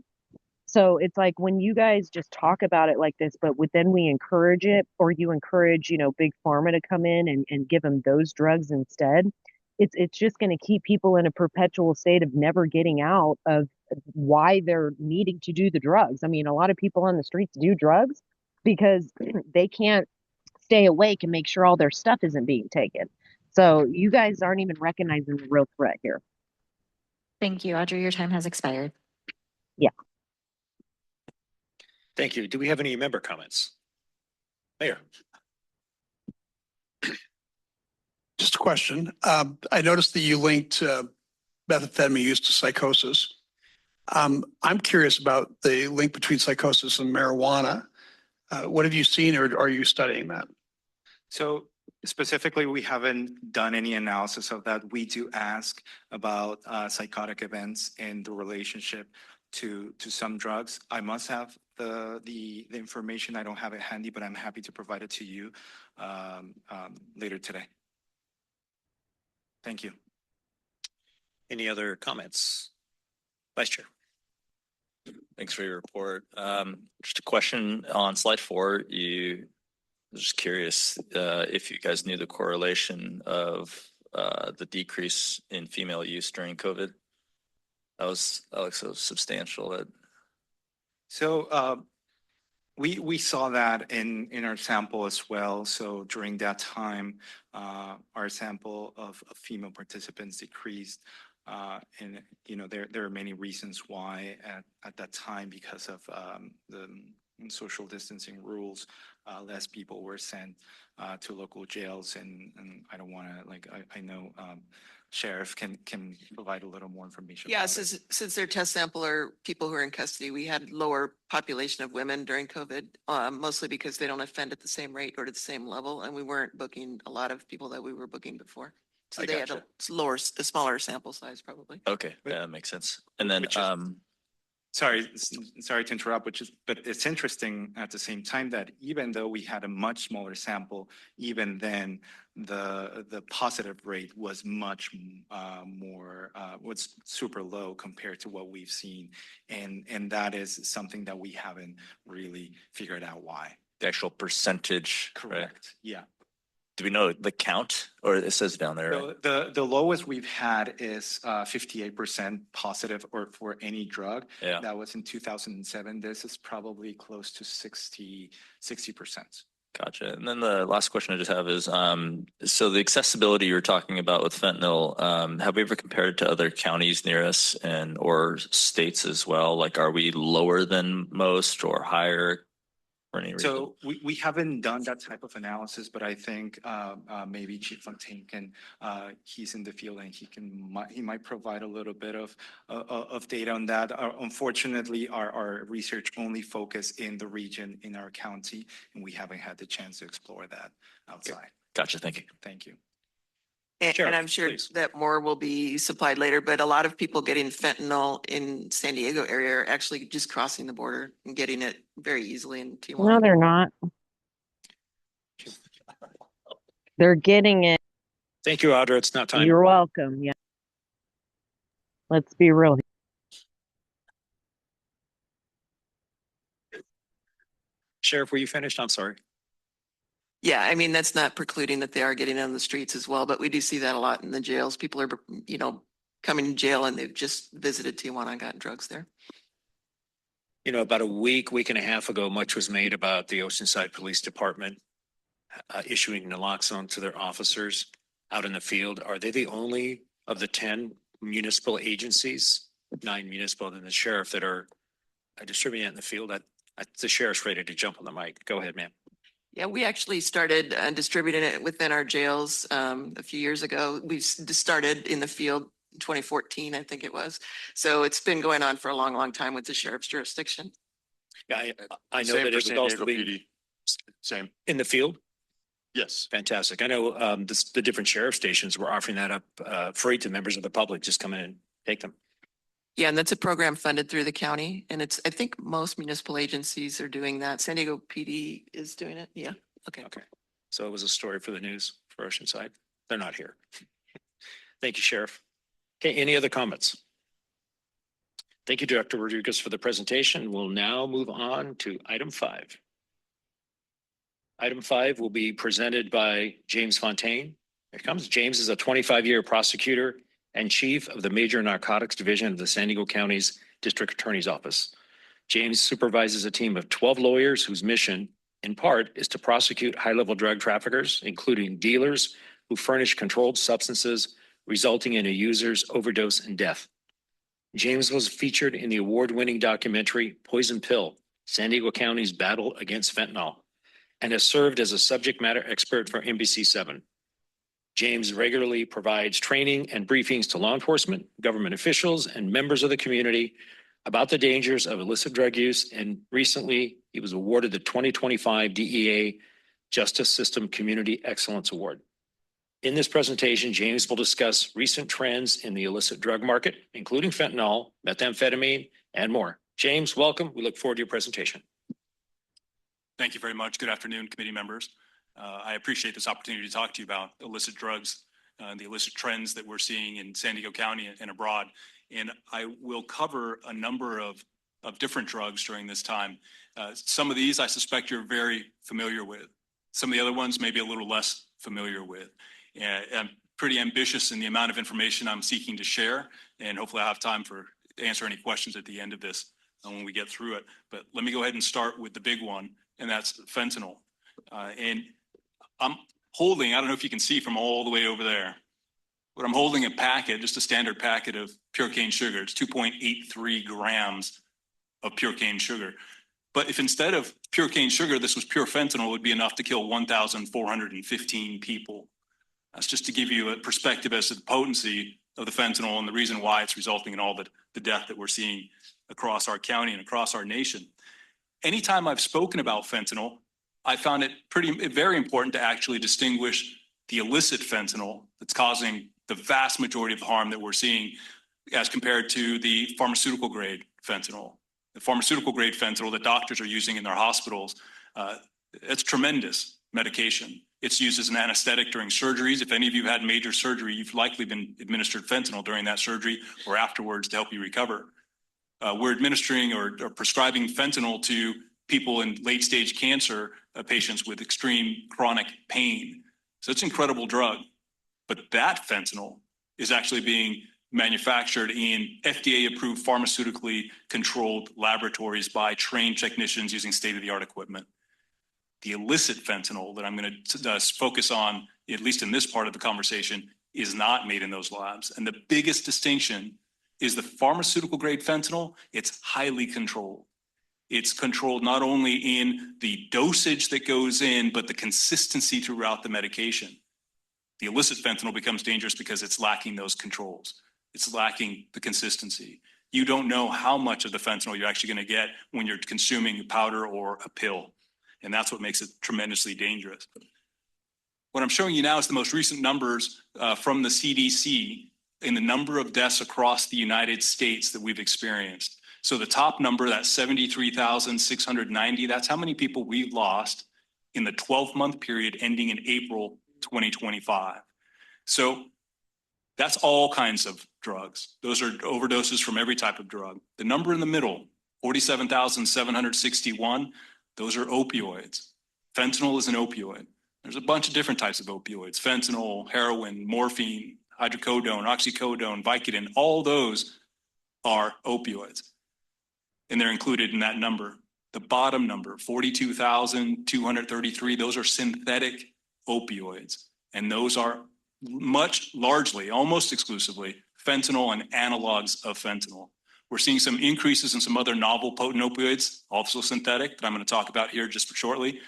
So it's like when you guys just talk about it like this, but then we encourage it, or you encourage, big pharma to come in and give them those drugs instead, it's just going to keep people in a perpetual state of never getting out of why they're needing to do the drugs. I mean, a lot of people on the streets do drugs because they can't stay awake and make sure all their stuff isn't being taken. So you guys aren't even recognizing the real threat here. Thank you, Audrey. Your time has expired. Yeah. Thank you. Do we have any member comments? Mayor. Just a question. I noticed that you linked methamphetamine use to psychosis. I'm curious about the link between psychosis and marijuana. What have you seen, or are you studying that? So Specifically, we haven't done any analysis of that. We do ask about psychotic events and the relationship to some drugs. I must have the information. I don't have it handy, but I'm happy to provide it to you later today. Thank you. Any other comments? Vice Chair. Thanks for your report. Just a question on slide 4. I was just curious if you guys knew the correlation of the decrease in female use during COVID. That was so substantial. So we saw that in our sample as well. So during that time, our sample of female participants decreased. And there are many reasons why at that time, because of the social distancing rules, less people were sent to local jails. And I don't want to I know Sheriff can provide a little more information. Yeah, about it. since their test sample are people who are in custody, we had lower population of women during COVID, mostly because they don't offend at the same rate or to the same level, and we weren't booking a lot of people that we were booking before. So they had a smaller sample size probably. Okay, yeah, that makes sense. And then Sorry to interrupt, but it's interesting at the same time that even though we had a much smaller sample, even then the positive rate was much more was super low compared to what we've seen, and that is something that we haven't really figured out why. the actual percentage, right? Correct. Yeah. Do we know the count, or it says down there? Right? The lowest we've had is 58% positive or for any drug. Yeah. That was in 2007. This is probably close to 60%. Gotcha. And then the last question I just have is, so the accessibility you're talking about with fentanyl, have we ever compared it to other counties near us or states as well? Like, are we lower than most or higher for any reason? So we haven't done that type of analysis, but I think maybe Chief Fontaine can, he's in the field and he might provide a little bit of data on that. Unfortunately, our research only focused in the region in our county, and we haven't had the chance to explore that outside. Okay. Gotcha. Thank you. Thank you. And I'm sure that more will be supplied later, but a lot of people getting fentanyl in San Diego area are actually just crossing the border and getting it very easily in Tijuana. No, they're not. They're getting it. Thank you, Audra. It's not time. You're welcome. Yeah. Let's be real. Sheriff, were you finished? I'm sorry. Yeah, I mean, that's not precluding that they are getting on the streets as well, but we do see that a lot in the jails. People are, coming to jail and they've just visited Tijuana and gotten drugs there. About a week and a half ago, much was made about the Oceanside Police Department issuing naloxone to their officers out in the field. Are they the only of the 10 municipal agencies, 9 municipal and the sheriff, that are distributing it in the field? The sheriff's ready to jump on the mic. Go ahead, ma'am. Yeah, we actually started distributing it within our jails a few years ago. We started in the field in 2014, I think it was. So it's been going on for a long, long time with the sheriff's jurisdiction. Yeah, I know that it was also being Same. in the field. Yes. Fantastic. I know the different sheriff stations were offering that up free to members of the public. Just come in and take them. Yeah, and that's a program funded through the county. And I think most municipal agencies are doing that. San Diego PD is doing it. Yeah. Okay. Okay. So it was a story for the news for Oceanside. They're not here. Thank you, Sheriff. Okay, any other comments? Thank you, Dr. Rodriguez, for the presentation. We'll now move on to item 5. Item 5 will be presented by James Fontaine. Here comes. James is a 25-year prosecutor and chief of the Major Narcotics Division of the San Diego County's District Attorney's Office. James supervises a team of 12 lawyers whose mission, in part, is to prosecute high-level drug traffickers, including dealers who furnish controlled substances, resulting in a user's overdose and death. James was featured in the award-winning documentary Poison Pill, San Diego County's Battle Against Fentanyl, and has served as a subject matter expert for NBC7. James regularly provides training and briefings to law enforcement, government officials, and members of the community about the dangers of illicit drug use. And recently, he was awarded the 2025 DEA Justice System Community Excellence Award. In this presentation, James will discuss recent trends in the illicit drug market, including fentanyl, methamphetamine, and more. James, welcome. We look forward to your presentation. Thank you very much. Good afternoon, committee members. I appreciate this opportunity to talk to you about illicit drugs, the illicit trends that we're seeing in San Diego County and abroad. And I will cover a number of different drugs during this time. Some of these I suspect you're very familiar with. Some of the other ones maybe a little less familiar with. I'm pretty ambitious in the amount of information I'm seeking to share, and hopefully I'll have time to answer any questions at the end of this when we get through it. But let me go ahead and start with the big one, and that's fentanyl. And I'm holding, I don't know if you can see from all the way over there, but I'm holding a packet, just a standard packet of pure cane sugar. It's 2.83 grams of pure cane sugar. But if instead of pure cane sugar, this was pure fentanyl, it would be enough to kill 1,415 people. That's just to give you a perspective as to the potency of the fentanyl and the reason why it's resulting in all the death that we're seeing across our county and across our nation. Anytime I've spoken about fentanyl, I found it very important to actually distinguish the illicit fentanyl that's causing the vast majority of the harm that we're seeing as compared to the pharmaceutical grade fentanyl. The pharmaceutical grade fentanyl that doctors are using in their hospitals, it's tremendous medication. It's used as an anesthetic during surgeries. If any of you had major surgery, you've likely been administered fentanyl during that surgery or afterwards to help you recover. We're administering or prescribing fentanyl to people in late stage cancer patients with extreme chronic pain. So it's an incredible drug. But that fentanyl is actually being manufactured in FDA-approved pharmaceutically controlled laboratories by trained technicians using state-of-the-art equipment. The illicit fentanyl that I'm going to focus on, at least in this part of the conversation, is not made in those labs. And the biggest distinction is the pharmaceutical grade fentanyl, it's highly controlled. It's controlled not only in the dosage that goes in, but the consistency throughout the medication. The illicit fentanyl becomes dangerous because it's lacking those controls. It's lacking the consistency. You don't know how much of the fentanyl you're actually going to get when you're consuming a powder or a pill. And that's what makes it tremendously dangerous. What I'm showing you now is the most recent numbers from the CDC in the number of deaths across the United States that we've experienced. So the top number, that's 73,690, that's how many people we lost in the 12-month period ending in April 2025. So that's all kinds of drugs. Those are overdoses from every type of drug. The number in the middle, 47,761, those are opioids. Fentanyl is an opioid. There's a bunch of different types of opioids, fentanyl, heroin, morphine, hydrocodone, oxycodone, Vicodin, all those are opioids. And they're included in that number. The bottom number, 42,233, those are synthetic opioids. And those are largely, almost exclusively, fentanyl and analogs of fentanyl. We're seeing some increases in some other novel potent opioids, also synthetic, that I'm going to talk about here just shortly.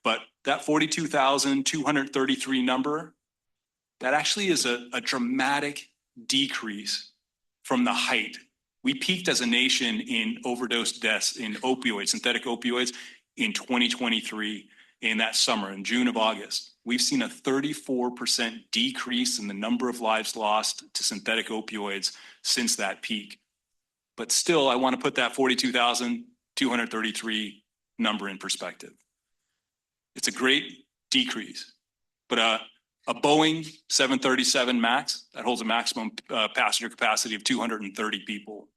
But that 42,233 number, that actually is a dramatic decrease from the height. We peaked as a nation in overdose deaths in opioids, synthetic opioids, in 2023 in that summer, in June of August. We've seen a 34% decrease in the number of lives lost to synthetic opioids since that peak. But still, I want to put that 42,233 number in perspective. It's a great decrease, but a Boeing 737 MAX, that holds a maximum passenger capacity of 230 people.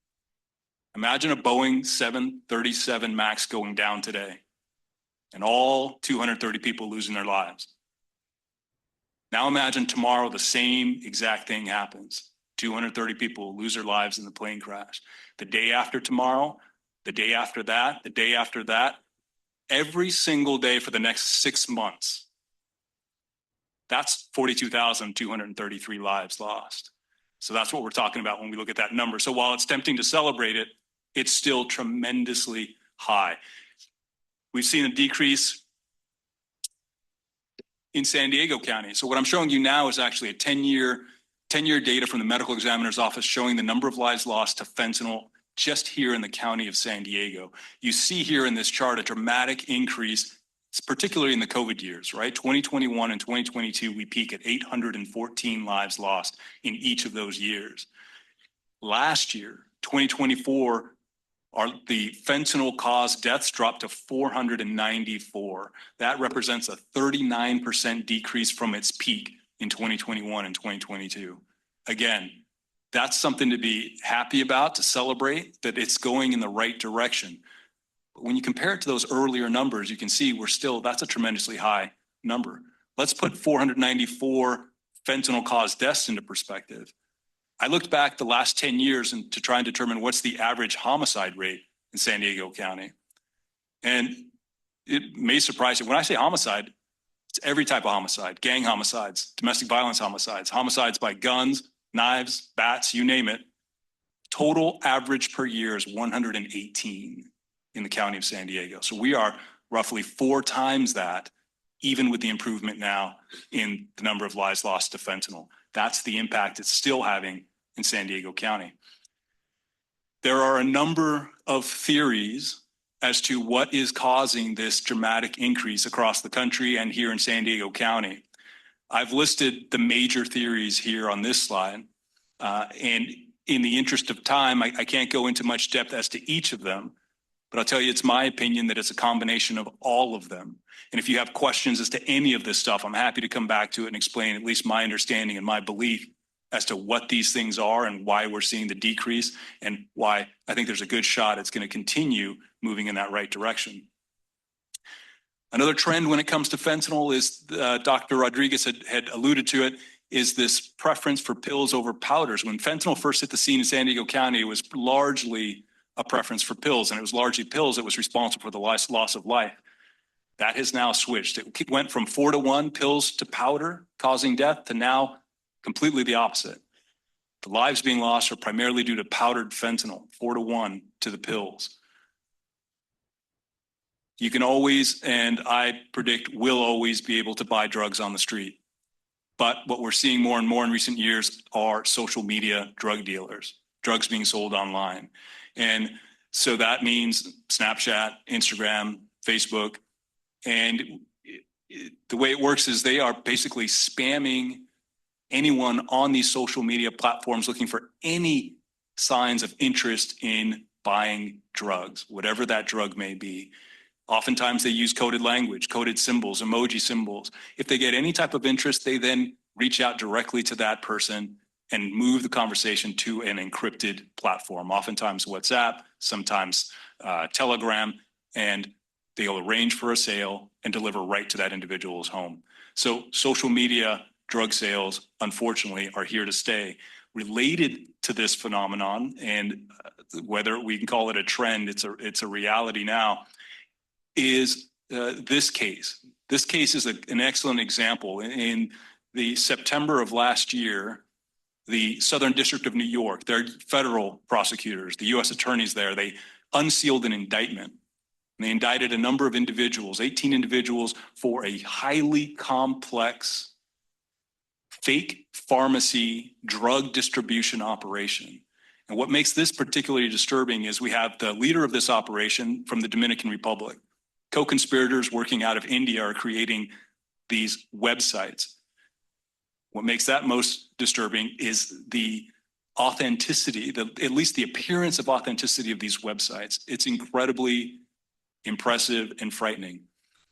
Imagine a Boeing 737 MAX going down today and all 230 people losing their lives. Now imagine tomorrow the same exact thing happens. 230 people lose their lives in the plane crash. The day after tomorrow, the day after that, the day after that, every single day for the next 6 months. That's 42,233 lives lost. So that's what we're talking about when we look at that number. So while it's tempting to celebrate it, it's still tremendously high. We've seen a decrease in San Diego County. So what I'm showing you now is actually a 10-year data from the medical examiner's office showing the number of lives lost to fentanyl just here in the county of San Diego. You see here in this chart a dramatic increase particularly in the COVID years, right? 2021 and 2022, we peak at 814 lives lost in each of those years. Last year, 2024, the fentanyl caused deaths dropped to 494. That represents a 39% decrease from its peak in 2021 and 2022. Again, that's something to be happy about, to celebrate that it's going in the right direction. But when you compare it to those earlier numbers, you can see that's a tremendously high number. Let's put 494 fentanyl caused deaths into perspective. I looked back the last 10 years to try and determine what's the average homicide rate in San Diego County. And it may surprise you. When I say homicide, it's every type of homicide: gang homicides, domestic violence homicides, homicides by guns, knives, bats, you name it. Total average per year is 118 in the county of San Diego. So we are roughly 4 times that, even with the improvement now in the number of lives lost to fentanyl. That's the impact it's still having in San Diego County. There are a number of theories as to what is causing this dramatic increase across the country and here in San Diego County. I've listed the major theories here on this slide, and in the interest of time, I can't go into much depth as to each of them, but I'll tell you it's my opinion that it's a combination of all of them. And if you have questions as to any of this stuff, I'm happy to come back to it and explain at least my understanding and my belief as to what these things are and why we're seeing the decrease and why I think there's a good shot it's going to continue moving in that right direction. Another trend when it comes to fentanyl is, Dr. Rodriguez had alluded to it, is this preference for pills over powders. When fentanyl first hit the scene in San Diego County, it was largely a preference for pills, and it was largely pills that was responsible for the loss of life. That has now switched. It went from 4-to-1 pills to powder causing death to now completely the opposite. The lives being lost are primarily due to powdered fentanyl, 4-to-1 to the pills. You can always, and I predict will always, be able to buy drugs on the street. But what we're seeing more and more in recent years are social media drug dealers, drugs being sold online. And so that means Snapchat, Instagram, Facebook. And the way it works is they are basically spamming anyone on these social media platforms looking for any signs of interest in buying drugs, whatever that drug may be. Oftentimes they use coded language, coded symbols, emoji symbols. If they get any type of interest, they then reach out directly to that person and move the conversation to an encrypted platform, oftentimes WhatsApp, sometimes Telegram, and they'll arrange for a sale and deliver right to that individual's home. So social media drug sales, unfortunately, are here to stay. Related to this phenomenon, and whether we can call it a trend, it's a reality now, is this case. This case is an excellent example. In the September of last year, the Southern District of New York, their federal prosecutors, the U.S. attorneys there, they unsealed an indictment. And they indicted a number of individuals, 18 individuals, for a highly complex fake pharmacy drug distribution operation. And what makes this particularly disturbing is we have the leader of this operation from the Dominican Republic. Co-conspirators working out of India are creating these websites. What makes that most disturbing is the authenticity, at least the appearance of authenticity of these websites. It's incredibly impressive and frightening.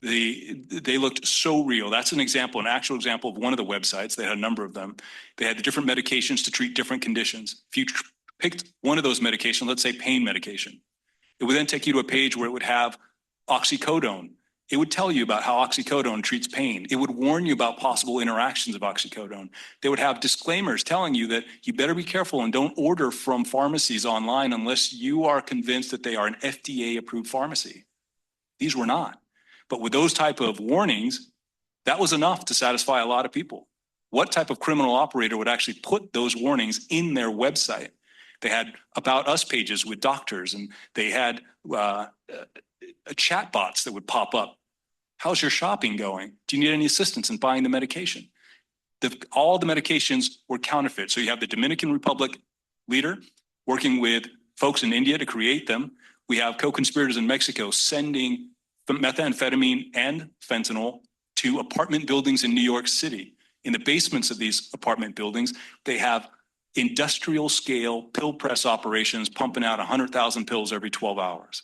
They looked so real. That's an example, an actual example of one of the websites. They had a number of them. They had the different medications to treat different conditions. If you picked one of those medications, let's say pain medication, it would then take you to a page where it would have oxycodone. It would tell you about how oxycodone treats pain. It would warn you about possible interactions of oxycodone. They would have disclaimers telling you that you better be careful and don't order from pharmacies online unless you are convinced that they are an FDA-approved pharmacy. These were not. But with those type of warnings, that was enough to satisfy a lot of people. What type of criminal operator would actually put those warnings in their website? They had about us pages with doctors, and they had chatbots that would pop up. How's your shopping going? Do you need any assistance in buying the medication? All the medications were counterfeit. So you have the Dominican Republic leader working with folks in India to create them. We have co-conspirators in Mexico sending methamphetamine and fentanyl to apartment buildings in New York City. In the basements of these apartment buildings, they have industrial scale pill press operations pumping out 100,000 pills every 12 hours.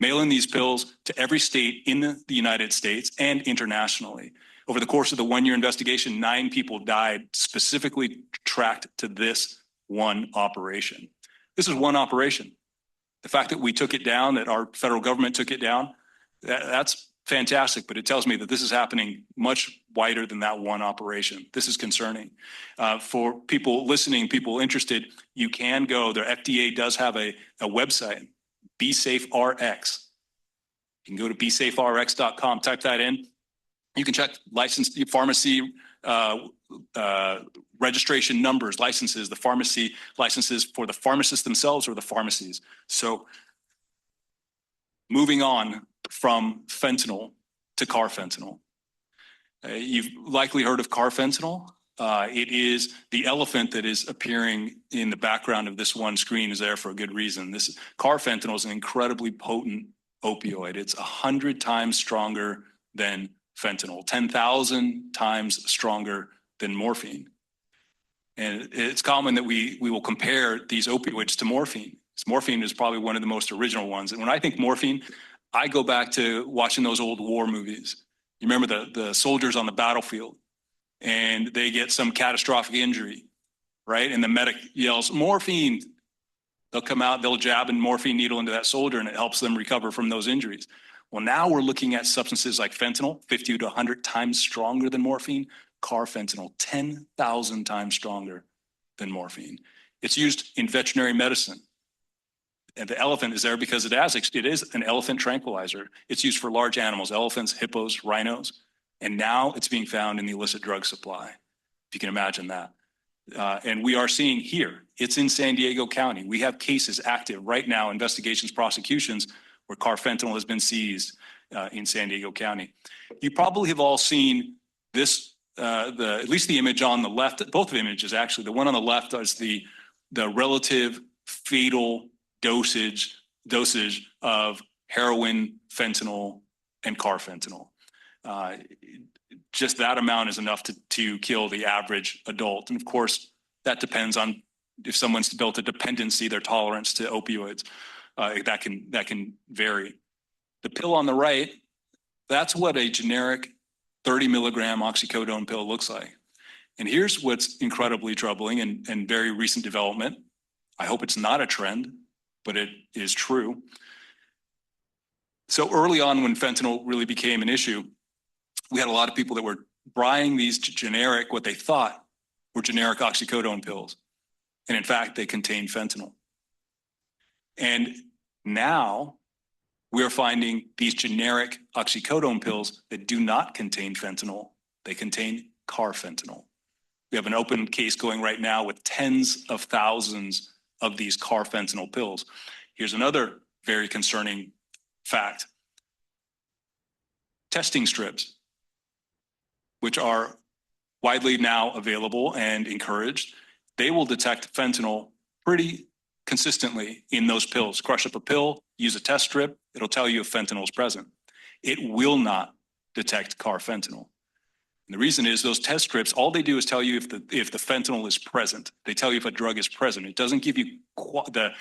Mailing these pills to every state in the United States and internationally. Over the course of the 1-year investigation, 9 people died specifically tracked to this one operation. This is one operation. The fact that we took it down, that our federal government took it down, that's fantastic, but it tells me that this is happening much wider than that one operation. This is concerning. For people listening, people interested, you can go, their FDA does have a website, BeSafeRx. You can go to BeSafeRx.com, type that in. You can check license, pharmacy registration numbers, licenses, the pharmacy licenses for the pharmacists themselves or the pharmacies. So moving on from fentanyl to carfentanil. You've likely heard of carfentanil. It is the elephant that is appearing in the background of this one screen is there for a good reason. This carfentanil is an incredibly potent opioid. It's 100 times stronger than fentanyl, 10,000 times stronger than morphine. And it's common that we will compare these opioids to morphine. Morphine is probably one of the most original ones. And when I think morphine, I go back to watching those old war movies. You remember the soldiers on the battlefield and they get some catastrophic injury, right? And the medic yells, morphine. They'll come out, they'll jab a morphine needle into that soldier and it helps them recover from those injuries. Well, now we're looking at substances like fentanyl, 50 to 100 times stronger than morphine, carfentanil, 10,000 times stronger than morphine. It's used in veterinary medicine. And the elephant is there because it is an elephant tranquilizer. It's used for large animals, elephants, hippos, rhinos, and now it's being found in the illicit drug supply, if you can imagine that. And we are seeing here, it's in San Diego County. We have cases active right now, investigations, prosecutions, where carfentanil has been seized in San Diego County. You probably have all seen this, at least the image on the left, both images actually. The one on the left is the relative fatal dosage of heroin, fentanyl, and carfentanil. Just that amount is enough to kill the average adult. And of course, that depends on if someone's built a dependency, their tolerance to opioids. That can vary. The pill on the right, that's what a generic 30 milligram oxycodone pill looks like. And here's what's incredibly troubling and very recent development. I hope it's not a trend, but it is true. So early on when fentanyl really became an issue, we had a lot of people that were buying these generic, what they thought were generic oxycodone pills. And in fact, they contained fentanyl. And now we're finding these generic oxycodone pills that do not contain fentanyl. They contain carfentanil. We have an open case going right now with tens of thousands of these carfentanil pills. Here's another very concerning fact. Testing strips, which are widely now available and encouraged, they will detect fentanyl pretty consistently in those pills. Crush up a pill, use a test strip, it'll tell you if fentanyl is present. It will not detect carfentanil. And the reason is those test strips, all they do is tell you if the fentanyl is present. They tell you if a drug is present. It doesn't give you the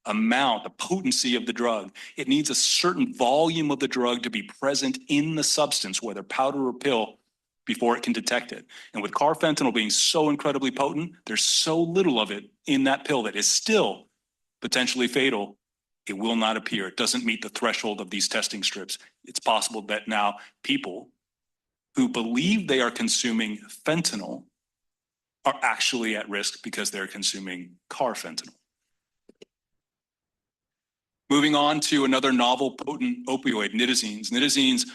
amount, the potency of the drug. It needs a certain volume of the drug to be present in the substance, whether powder or pill, before it can detect it. And with carfentanil being so incredibly potent, there's so little of it in that pill that is still potentially fatal, it will not appear. It doesn't meet the threshold of these testing strips. It's possible that now people who believe they are consuming fentanyl are actually at risk because they're consuming carfentanil. Moving on to another novel potent opioid, nitazines. Nitazines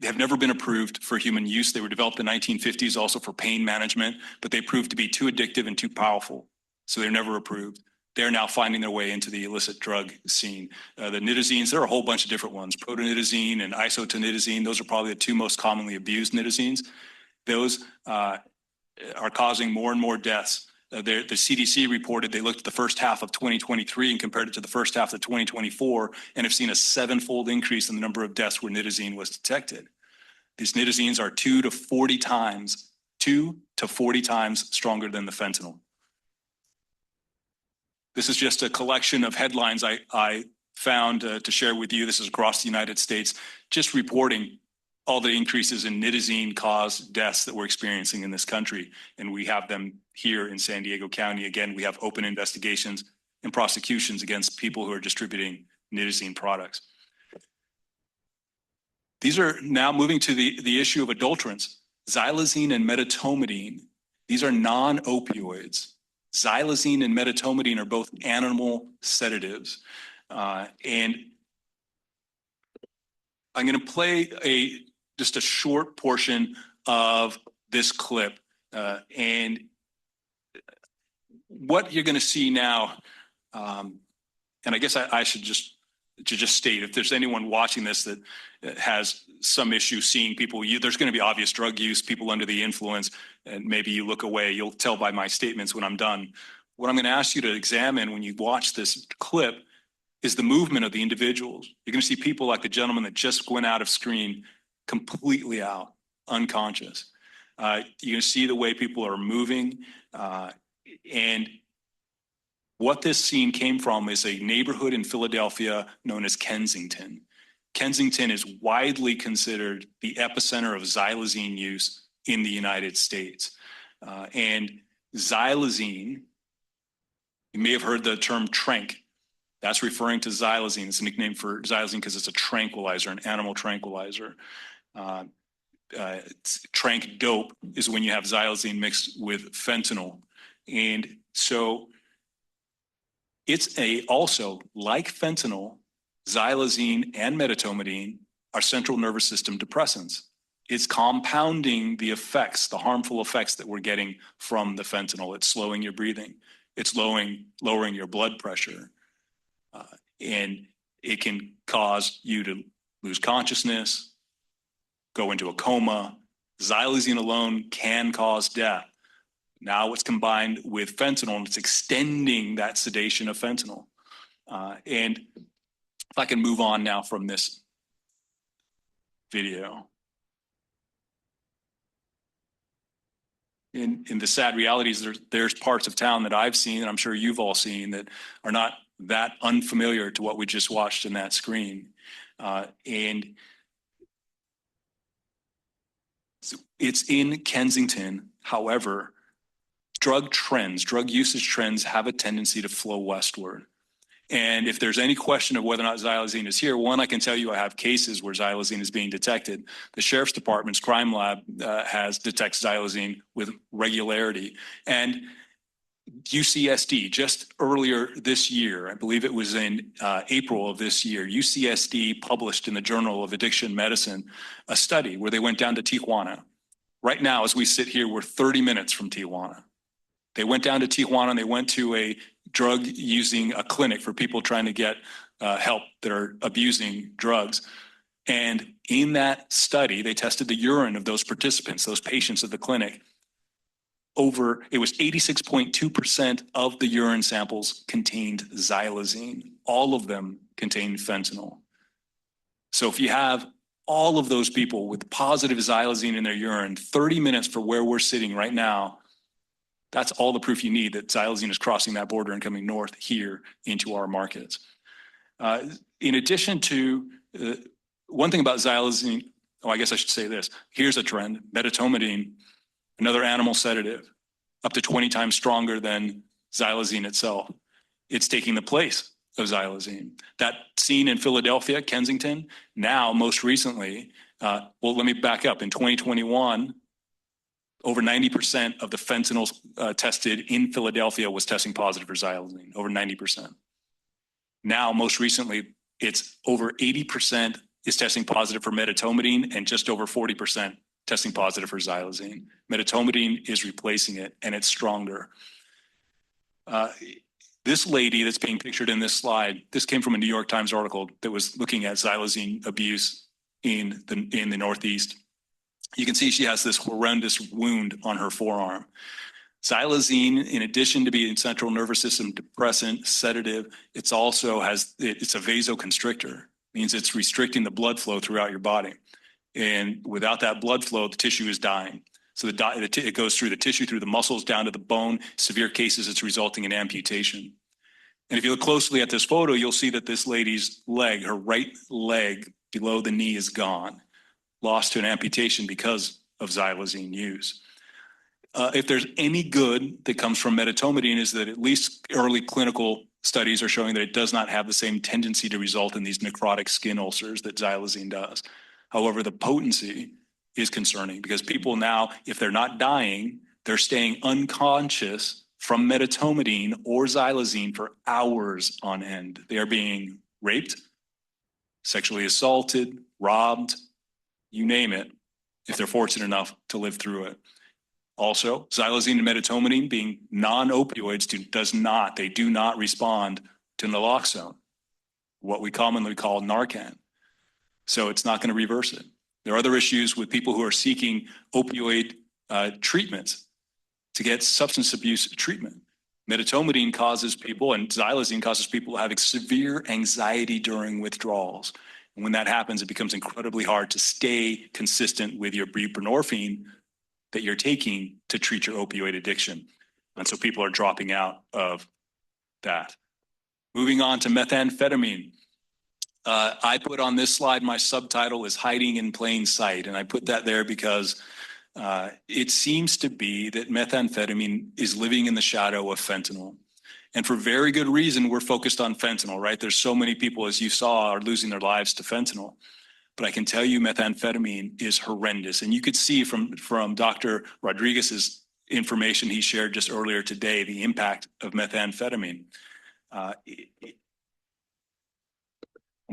have never been approved for human use. They were developed in the 1950s also for pain management, but they proved to be too addictive and too powerful. So they're never approved. They're now finding their way into the illicit drug scene. The nitazines, there are a whole bunch of different ones. Protonitazine and isotonitazine, those are probably the two most commonly abused nitazines. Those are causing more and more deaths The CDC reported they looked at the first half of 2023 and compared it to the first half of 2024 and have seen a 7-fold increase in the number of deaths where nitazene was detected. These nitazenes are 2 to 40 times stronger than the fentanyl. This is just a collection of headlines I found to share with you. This is across the United States, just reporting all the increases in nitazene-caused deaths that we're experiencing in this country. And we have them here in San Diego County. Again, we have open investigations and prosecutions against people who are distributing nitazene products. These are now moving to the issue of adulterants. Xylazine and medetomidine, these are non-opioids. Xylazine and medetomidine are both animal sedatives. And I'm going to play just a short portion of this clip. And what you're going to see now, and I guess I should just state, if there's anyone watching this that has some issue seeing people, there's going to be obvious drug use, people under the influence, and maybe you look away. You'll tell by my statements when I'm done. What I'm going to ask you to examine when you watch this clip is the movement of the individuals. You're going to see people like the gentleman that just went out of screen, completely out, unconscious. You're going to see the way people are moving. And what this scene came from is a neighborhood in Philadelphia known as Kensington. Kensington is widely considered the epicenter of xylazine use in the United States. And xylazine, you may have heard the term tranq. That's referring to xylazine. It's a nickname for xylazine because it's a tranquilizer, an animal tranquilizer. Tranq dope is when you have xylazine mixed with fentanyl. And so it's also like fentanyl, xylazine and medetomidine are central nervous system depressants. It's compounding the effects, the harmful effects that we're getting from the fentanyl. It's slowing your breathing. It's lowering your blood pressure. And it can cause you to lose consciousness, go into a coma. Xylazine alone can cause death. Now it's combined with fentanyl and it's extending that sedation of fentanyl. And if I can move on now from this video. In the sad reality is there's parts of town that I've seen, and I'm sure you've all seen, that are not that unfamiliar to what we just watched in that screen. And it's in Kensington. However, drug usage trends have a tendency to flow westward. And if there's any question of whether or not xylazine is here, one, I can tell you I have cases where xylazine is being detected. The Sheriff's Department's crime lab detects xylazine with regularity. And UCSD, just earlier this year, I believe it was in April of this year, UCSD published in the Journal of Addiction Medicine a study where they went down to Tijuana. Right now, as we sit here, we're 30 minutes from Tijuana. They went down to Tijuana and they went to a drug using a clinic for people trying to get help that are abusing drugs. And in that study, they tested the urine of those participants, those patients at the clinic. It was 86.2% of the urine samples contained xylazine. All of them contained fentanyl. So if you have all of those people with positive xylazine in their urine, 30 minutes for where we're sitting right now, that's all the proof you need that xylazine is crossing that border and coming north here into our markets. In addition to one thing about xylazine, I guess I should say this. Here's a trend. Medetomidine, another animal sedative, up to 20 times stronger than xylazine itself. It's taking the place of xylazine. That scene in Philadelphia, Kensington, now most recently, well, let me back up. In 2021, over 90% of the fentanyl tested in Philadelphia was testing positive for xylazine, over 90%. Now, most recently, it's over 80% is testing positive for medetomidine and just over 40% testing positive for xylazine. Medetomidine is replacing it, and it's stronger. This lady that's being pictured in this slide, this came from a New York Times article that was looking at xylazine abuse in the Northeast. You can see she has this horrendous wound on her forearm. Xylazine, in addition to being central nervous system depressant, sedative, it's a vasoconstrictor, means it's restricting the blood flow throughout your body. And without that blood flow, the tissue is dying. So it goes through the tissue, through the muscles, down to the bone. Severe cases, it's resulting in amputation. And if you look closely at this photo, you'll see that this lady's leg, her right leg below the knee, is gone, lost to an amputation because of xylazine use. If there's any good that comes from medetomidine, is that at least early clinical studies are showing that it does not have the same tendency to result in these necrotic skin ulcers that xylazine does. However, the potency is concerning because people now, if they're not dying, they're staying unconscious from medetomidine or xylazine for hours on end. They are being raped, sexually assaulted, robbed, you name it, if they're fortunate enough to live through it. Also, xylazine and medetomidine, being non-opioids, they do not respond to naloxone, what we commonly call Narcan. So it's not going to reverse it. There are other issues with people who are seeking opioid treatments to get substance abuse treatment. Medetomidine causes people, and xylazine causes people having severe anxiety during withdrawals. And when that happens, it becomes incredibly hard to stay consistent with your buprenorphine that you're taking to treat your opioid addiction. And so people are dropping out of that. Moving on to methamphetamine. I put on this slide, my subtitle is Hiding in Plain Sight. And I put that there because it seems to be that methamphetamine is living in the shadow of fentanyl. And for very good reason, we're focused on fentanyl, right? There's so many people, as you saw, are losing their lives to fentanyl. But I can tell you methamphetamine is horrendous. And you could see from Dr. Rodriguez's information he shared just earlier today, the impact of methamphetamine.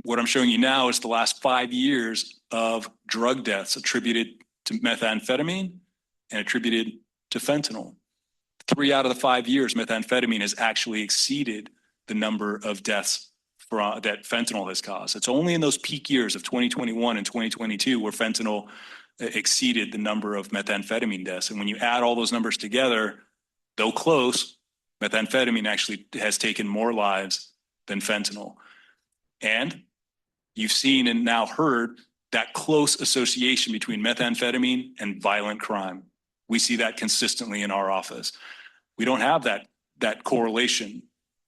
What I'm showing you now is the last 5 years of drug deaths attributed to methamphetamine and attributed to fentanyl. 3 out of the 5 years, methamphetamine has actually exceeded the number of deaths that fentanyl has caused. It's only in those peak years of 2021 and 2022 where fentanyl exceeded the number of methamphetamine deaths. And when you add all those numbers together, though close, methamphetamine actually has taken more lives than fentanyl. And you've seen and now heard that close association between methamphetamine and violent crime. We see that consistently in our office. We don't have that correlation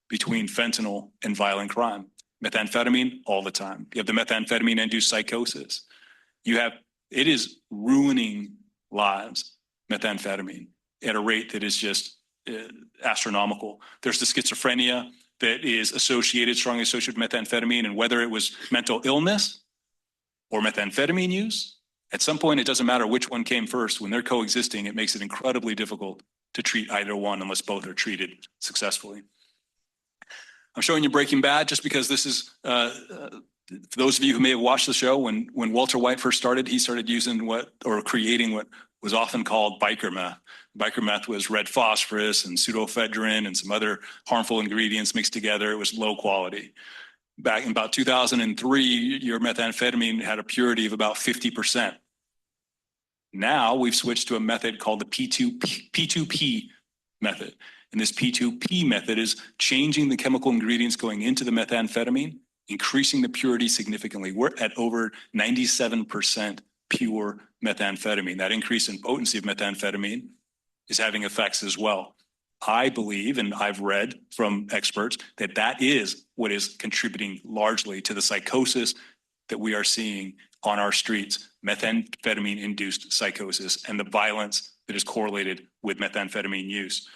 between fentanyl and violent crime. Methamphetamine, all the time. You have the methamphetamine-induced psychosis. It is ruining lives, methamphetamine, at a rate that is just astronomical. There's the schizophrenia that is strongly associated with methamphetamine, and whether it was mental illness or methamphetamine use, at some point it doesn't matter which one came first. When they're coexisting, it makes it incredibly difficult to treat either one unless both are treated successfully. I'm showing you Breaking Bad just because this is, for those of you who may have watched the show, when Walter White first started, he started using creating what was often called biker meth. Biker meth was red phosphorus and pseudoephedrine and some other harmful ingredients mixed together. It was low quality. Back in about 2003, your methamphetamine had a purity of about 50%. Now we've switched to a method called the P2P method. And this P2P method is changing the chemical ingredients going into the methamphetamine, increasing the purity significantly. We're at over 97% pure methamphetamine. That increase in potency of methamphetamine is having effects as well. I believe, and I've read from experts, that that is what is contributing largely to the psychosis that we are seeing on our streets, methamphetamine-induced psychosis, and the violence that is correlated with methamphetamine use.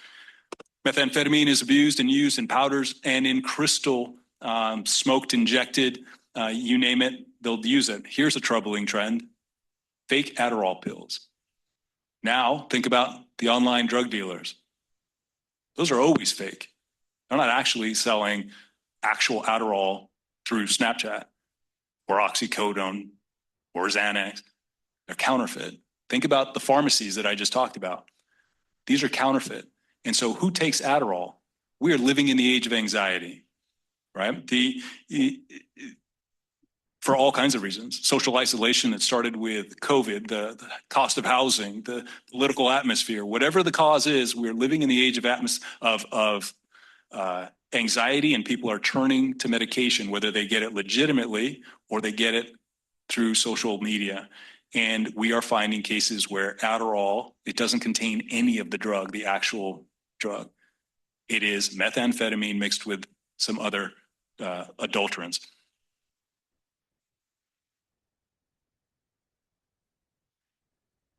Methamphetamine is abused and used in powders and in crystal, smoked, injected, you name it, they'll use it. Here's a troubling trend: fake Adderall pills. Now, think about the online drug dealers. Those are always fake. They're not actually selling actual Adderall through Snapchat or oxycodone or Xanax. They're counterfeit. Think about the pharmacies that I just talked about. These are counterfeit. And so who takes Adderall? We are living in the age of anxiety, right? for all kinds of reasons. Social isolation that started with COVID, the cost of housing, the political atmosphere, whatever the cause is, we're living in the age of anxiety, and people are turning to medication, whether they get it legitimately or they get it through social media. And we are finding cases where Adderall, it doesn't contain any of the drug, the actual drug. It is methamphetamine mixed with some other adulterants.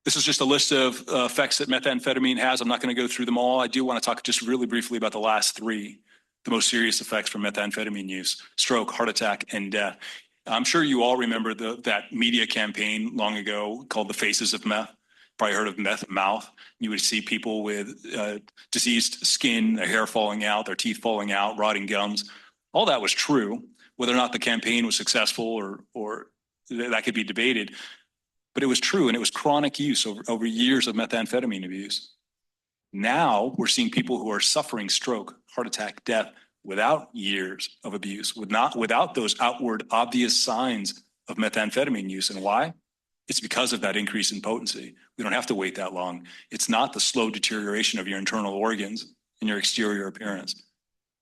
This is just a list of effects that methamphetamine has. I'm not going to go through them all. I do want to talk just really briefly about the last three, the most serious effects from methamphetamine use: stroke, heart attack, and death. I'm sure you all remember that media campaign long ago called The Faces of Meth. Probably heard of meth mouth. You would see people with diseased skin, their hair falling out, their teeth falling out, rotting gums. All that was true. Whether or not the campaign was successful or that could be debated. But it was true, and it was chronic use over years of methamphetamine abuse. Now we're seeing people who are suffering stroke, heart attack, death without years of abuse, without those outward obvious signs of methamphetamine use. And why? It's because of that increase in potency. We don't have to wait that long. It's not the slow deterioration of your internal organs and your exterior appearance.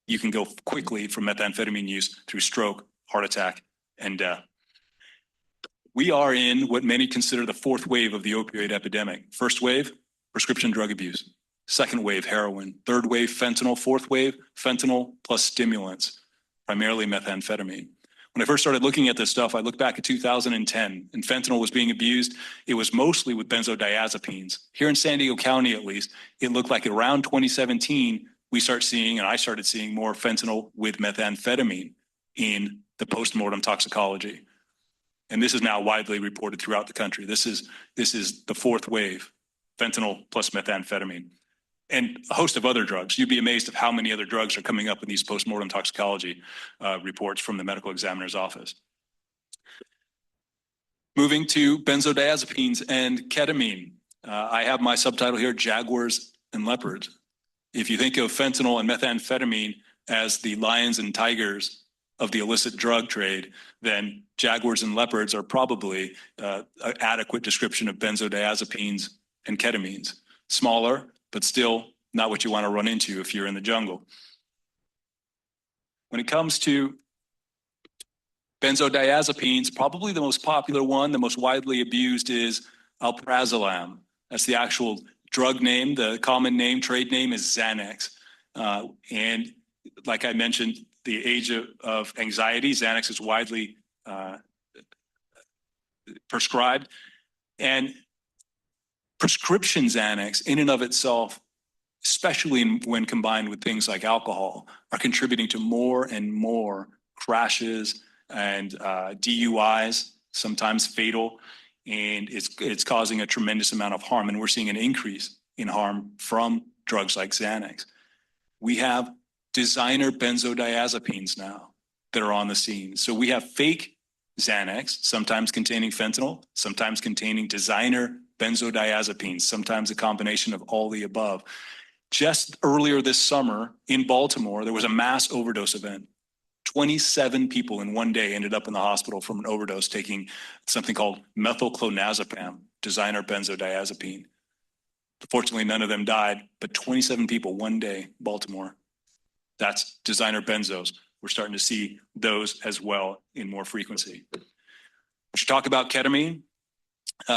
You can go quickly from methamphetamine use through stroke, heart attack, and death. We are in what many consider the fourth wave of the opioid epidemic. First wave, prescription drug abuse. Second wave, heroin. Third wave, fentanyl. Fourth wave, fentanyl plus stimulants, primarily methamphetamine. When I first started looking at this stuff, I looked back at 2010, and fentanyl was being abused. It was mostly with benzodiazepines. Here in San Diego County, at least, it looked like around 2017, I started seeing more fentanyl with methamphetamine in the postmortem toxicology. And this is now widely reported throughout the country. This is the fourth wave, fentanyl plus methamphetamine, and a host of other drugs. You'd be amazed at how many other drugs are coming up in these postmortem toxicology reports from the medical examiner's office. Moving to benzodiazepines and ketamine. I have my subtitle here, Jaguars and Leopards. If you think of fentanyl and methamphetamine as the lions and tigers of the illicit drug trade, then jaguars and leopards are probably an adequate description of benzodiazepines and ketamines. Smaller, but still not what you want to run into if you're in the jungle. When it comes to benzodiazepines, probably the most popular one, the most widely abused, is alprazolam. That's the actual drug name. The common name, trade name, is Xanax. And like I mentioned, the age of anxiety, Xanax is widely prescribed. And prescription Xanax in and of itself, especially when combined with things like alcohol, are contributing to more and more crashes and DUIs, sometimes fatal, and it's causing a tremendous amount of harm. And we're seeing an increase in harm from drugs like Xanax. We have designer benzodiazepines now that are on the scene. So we have fake Xanax, sometimes containing fentanyl, sometimes containing designer benzodiazepines, sometimes a combination of all the above. Just earlier this summer in Baltimore, there was a mass overdose event. 27 people in one day ended up in the hospital from an overdose taking something called methylclonazepam, designer benzodiazepine. Fortunately, none of them died, but 27 people one day, Baltimore. That's designer benzos. We're starting to see those as well in more frequency. We should talk about ketamine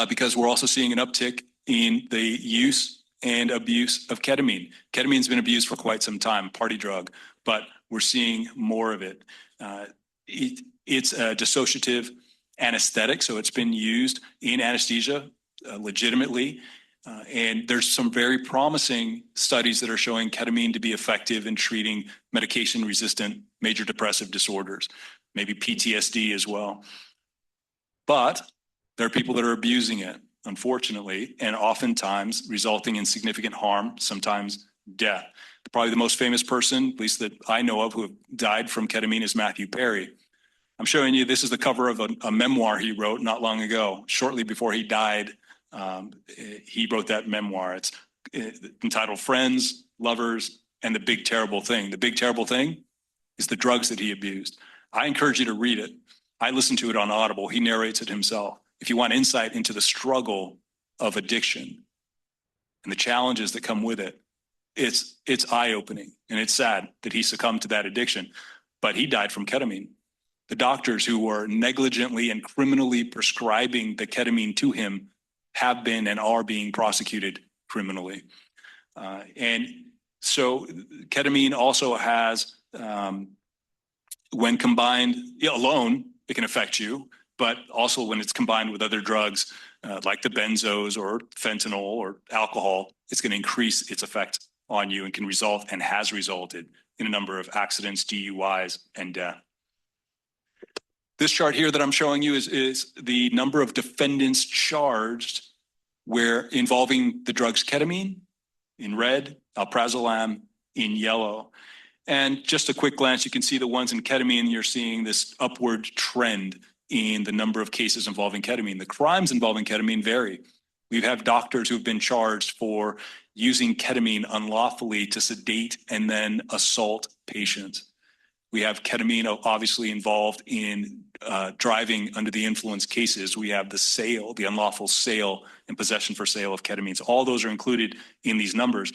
because we're also seeing an uptick in the use and abuse of ketamine. Ketamine's been abused for quite some time, party drug, but we're seeing more of it. It's a dissociative anesthetic, so it's been used in anesthesia legitimately. And there's some very promising studies that are showing ketamine to be effective in treating medication-resistant major depressive disorders, maybe PTSD as well. But there are people that are abusing it, unfortunately, and oftentimes resulting in significant harm, sometimes death. Probably the most famous person, at least that I know of, who died from ketamine is Matthew Perry. I'm showing you, this is the cover of a memoir he wrote not long ago, shortly before he died. He wrote that memoir. It's entitled Friends, Lovers, and the Big Terrible Thing. The big terrible thing is the drugs that he abused. I encourage you to read it. I listened to it on Audible. He narrates it himself. If you want insight into the struggle of addiction and the challenges that come with it, it's eye-opening, and it's sad that he succumbed to that addiction, but he died from ketamine. The doctors who were negligently and criminally prescribing the ketamine to him have been and are being prosecuted criminally. And so ketamine also has, when combined alone, it can affect you, but also when it's combined with other drugs like the benzos or fentanyl or alcohol, it's going to increase its effect on you and can result and has resulted in a number of accidents, DUIs, and death. This chart here that I'm showing you is the number of defendants charged where involving the drugs ketamine in red, alprazolam in yellow. And just a quick glance, you can see the ones in ketamine, you're seeing this upward trend in the number of cases involving ketamine. The crimes involving ketamine vary. We have doctors who've been charged for using ketamine unlawfully to sedate and then assault patients. We have ketamine obviously involved in driving under the influence cases. We have the sale, the unlawful sale and possession for sale of ketamine. So all those are included in these numbers.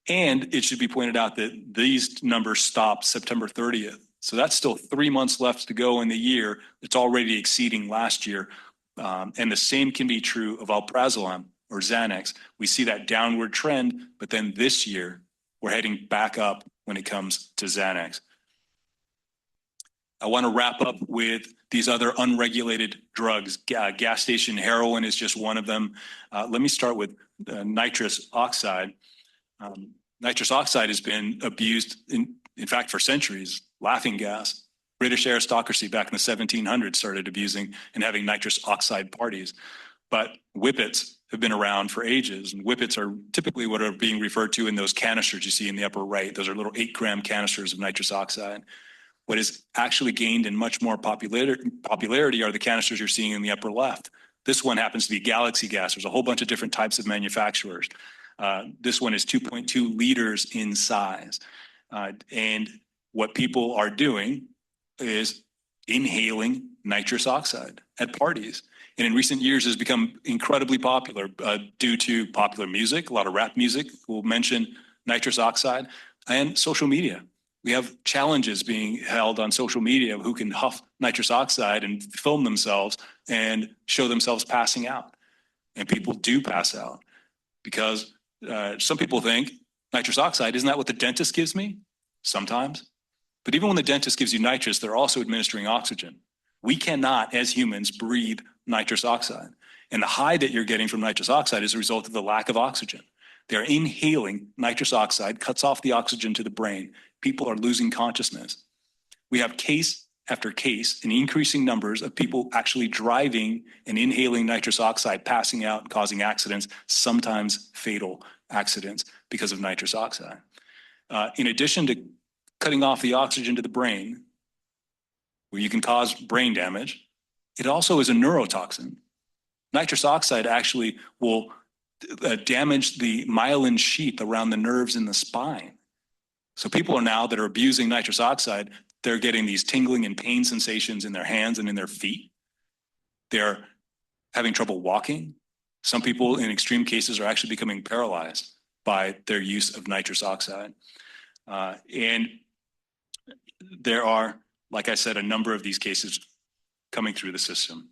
And it should be pointed out that these numbers stopped September 30th. So that's still 3 months left to go in the year. It's already exceeding last year. And the same can be true of alprazolam or Xanax. We see that downward trend, but then this year we're heading back up when it comes to Xanax. I want to wrap up with these other unregulated drugs. Gas station heroin is just one of them. Let me start with nitrous oxide. Nitrous oxide has been abused, in fact, for centuries. Laughing gas. British aristocracy back in the 1700s started abusing and having nitrous oxide parties. But whippets have been around for ages, and whippets are typically what are being referred to in those canisters you see in the upper right. Those are little 8-gram canisters of nitrous oxide. What has actually gained in much more popularity are the canisters you're seeing in the upper left. This one happens to be Galaxy gas. There's a whole bunch of different types of manufacturers. This one is 2.2 liters in size. And what people are doing is inhaling nitrous oxide at parties. And in recent years has become incredibly popular due to popular music. A lot of rap music will mention nitrous oxide, and social media. We have challenges being held on social media of who can huff nitrous oxide and film themselves and show themselves passing out. And people do pass out because some people think nitrous oxide, isn't that what the dentist gives me? Sometimes. But even when the dentist gives you nitrous, they're also administering oxygen. We cannot, as humans, breathe nitrous oxide. And the high that you're getting from nitrous oxide is a result of the lack of oxygen. They're inhaling nitrous oxide, cuts off the oxygen to the brain. People are losing consciousness. We have case after case in increasing numbers of people actually driving and inhaling nitrous oxide, passing out and causing accidents, sometimes fatal accidents because of nitrous oxide. In addition to cutting off the oxygen to the brain, where you can cause brain damage, it also is a neurotoxin. Nitrous oxide actually will damage the myelin sheath around the nerves in the spine. So people are now that are abusing nitrous oxide, they're getting these tingling and pain sensations in their hands and in their feet. They're having trouble walking. Some people in extreme cases are actually becoming paralyzed by their use of nitrous oxide. And there are, like I said, a number of these cases coming through the system.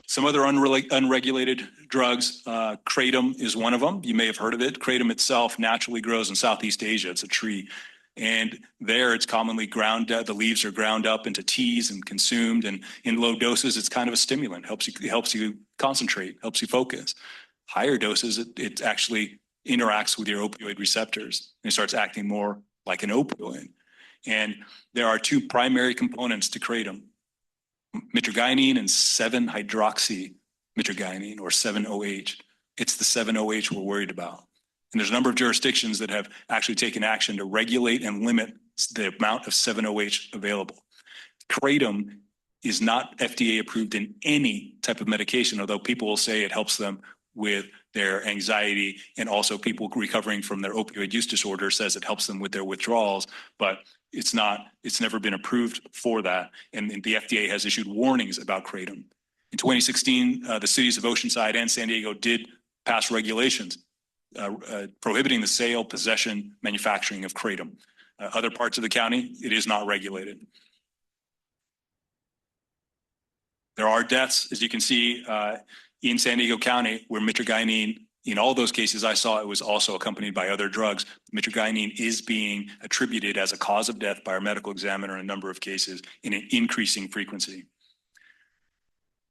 Some other unregulated drugs, kratom is one of them. You may have heard of it. Kratom itself naturally grows in Southeast Asia. It's a tree. And there it's commonly ground, the leaves are ground up into teas and consumed. And in low doses, it's kind of a stimulant, helps you concentrate, helps you focus. Higher doses, it actually interacts with your opioid receptors and it starts acting more like an opioid. And there are two primary components to kratom: mitragynine and 7-hydroxymitragynine, or 7-OH. It's the 7-OH we're worried about. And there's a number of jurisdictions that have actually taken action to regulate and limit the amount of 7-OH available. Kratom is not FDA approved in any type of medication, although people will say it helps them with their anxiety, and also people recovering from their opioid use disorder says it helps them with their withdrawals, but it's never been approved for that. And the FDA has issued warnings about kratom. In 2016, the cities of Oceanside and San Diego did pass regulations prohibiting the sale, possession, manufacturing of kratom. Other parts of the county, it is not regulated. There are deaths, as you can see, in San Diego County, where mitragynine, in all those cases I saw, it was also accompanied by other drugs. Mitragynine is being attributed as a cause of death by our medical examiner in a number of cases in an increasing frequency.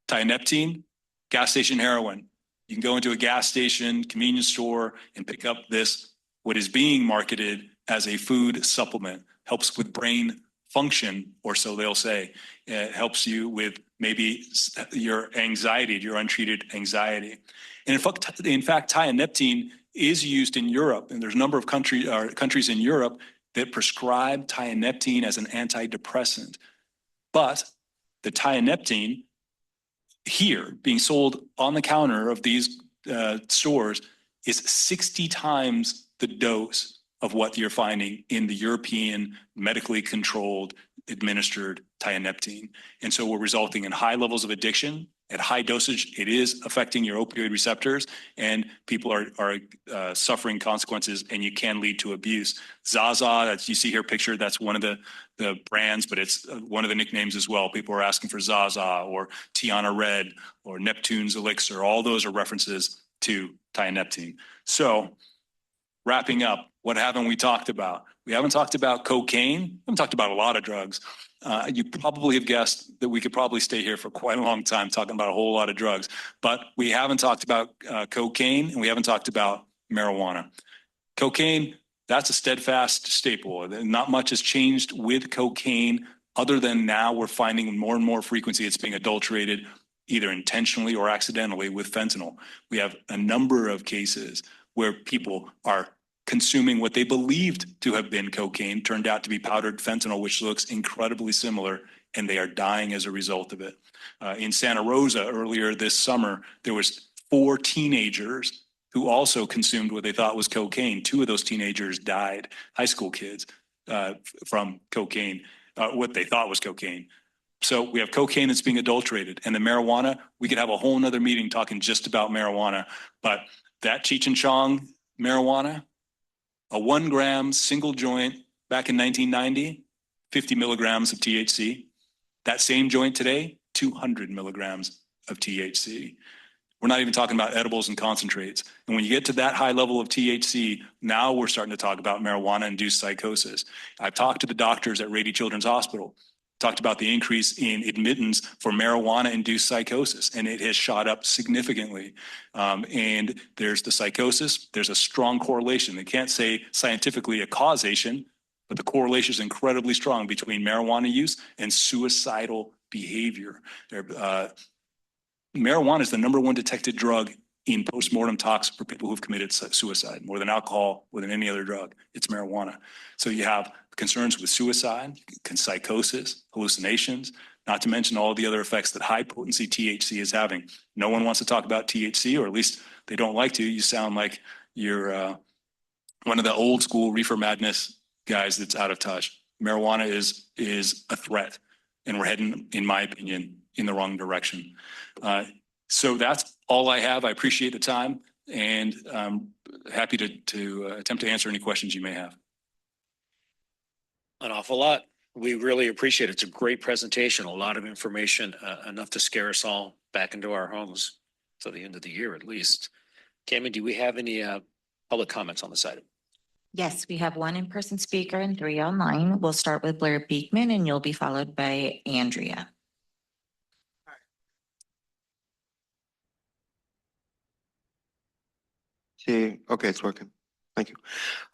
Tianeptine, gas station heroin. You can go into a gas station, convenience store, and pick up this, what is being marketed as a food supplement. Helps with brain function, or so they'll say. It helps you with maybe your anxiety, your untreated anxiety. And in fact, tianeptine is used in Europe, and there's a number of countries in Europe that prescribe tianeptine as an antidepressant. But the tianeptine here being sold on the counter of these stores is 60 times the dose of what you're finding in the European medically controlled administered tianeptine. And so we're resulting in high levels of addiction. At high dosage, it is affecting your opioid receptors, and people are suffering consequences, and you can lead to abuse. Zaza, that you see here pictured, that's one of the brands, but it's one of the nicknames as well. People are asking for Zaza or Tiana Red or Neptune's Elixir. All those are references to tianeptine. So wrapping up, what haven't we talked about? We haven't talked about cocaine. We haven't talked about a lot of drugs. You probably have guessed that we could probably stay here for quite a long time talking about a whole lot of drugs, but we haven't talked about cocaine, and we haven't talked about marijuana. Cocaine, that's a steadfast staple. Not much has changed with cocaine other than now we're finding more and more frequency it's being adulterated either intentionally or accidentally with fentanyl. We have a number of cases where people are consuming what they believed to have been cocaine, turned out to be powdered fentanyl, which looks incredibly similar, and they are dying as a result of it. In Santa Rosa earlier this summer, there was 4 teenagers who also consumed what they thought was cocaine. 2 of those teenagers died, high school kids, from cocaine, what they thought was cocaine. So we have cocaine that's being adulterated, and the marijuana, we could have a whole nother meeting talking just about marijuana, but that Cheech and Chong marijuana, a 1 gram single joint back in 1990, 50 milligrams of THC. That same joint today, 200 milligrams of THC. We're not even talking about edibles and concentrates. And when you get to that high level of THC, now we're starting to talk about marijuana-induced psychosis. I've talked to the doctors at Rady Children's Hospital, talked about the increase in admittance for marijuana-induced psychosis, and it has shot up significantly. And there's the psychosis, there's a strong correlation. They can't say scientifically a causation, but the correlation is incredibly strong between marijuana use and suicidal behavior. Marijuana is the #1 detected drug in postmortem talks for people who've committed suicide, more than alcohol, more than any other drug. It's marijuana. So you have concerns with suicide, psychosis, hallucinations, not to mention all the other effects that high potency THC is having. No one wants to talk about THC, or at least they don't like to. You sound like you're one of the old school reefer madness guys that's out of touch. Marijuana is a threat, and we're heading, in my opinion, in the wrong direction. So that's all I have. I appreciate the time, and I'm happy to attempt to answer any questions you may have. An awful lot. We really appreciate it. It's a great presentation, a lot of information, enough to scare us all back into our homes till the end of the year at least. Cami, do we have any public comments on this item? Yes, we have 1 in-person speaker and 3 online. We'll start with Blair Beekman, and you'll be followed by Andrea. See, okay, it's working. Thank you.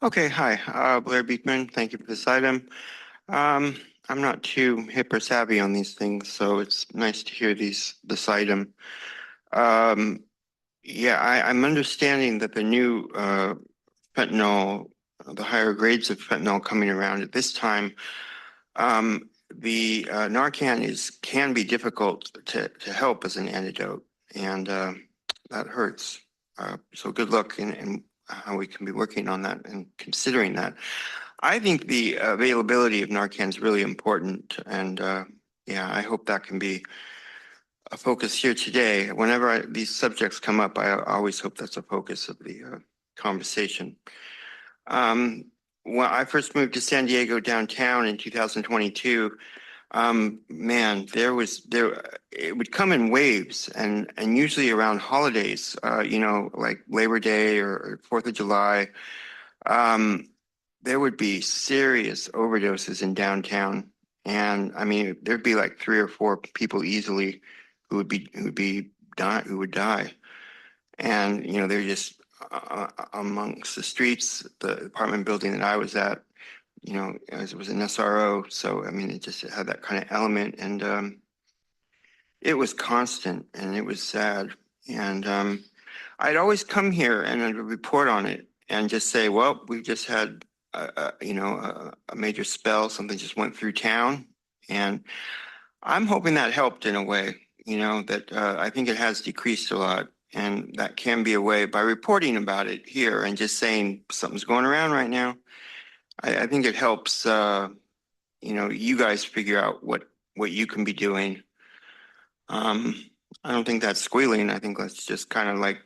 Okay, hi, Blair Beekman. Thank you for this item. I'm not too hip or savvy on these things, so it's nice to hear this item. Yeah, I'm understanding that the new fentanyl, the higher grades of fentanyl coming around at this time, the Narcan can be difficult to help as an antidote, and that hurts. So good luck in how we can be working on that and considering that. I think the availability of Narcan is really important, and yeah, I hope that can be a focus here today. Whenever these subjects come up, I always hope that's a focus of the conversation. When I first moved to San Diego downtown in 2022, man, it would come in waves, and usually around holidays, you know, like Labor Day or 4th of July, there would be serious overdoses in downtown. And I mean, there'd be like 3 or 4 people easily who would die. And, you know, they're just amongst the streets. The apartment building that I was at, you know, it was an SRO. So, I mean, it just had that kind of element. And it was constant and it was sad. And I'd always come here and I'd report on it and just say, well, we just had, you know, a major spell. Something just went through town. And I'm hoping that helped in a way, you know, that I think it has decreased a lot. And that can be a way by reporting about it here and just saying something's going around right now. I think it helps, you know, you guys figure out what you can be doing. I don't think that's squealing. I think that's just kind of like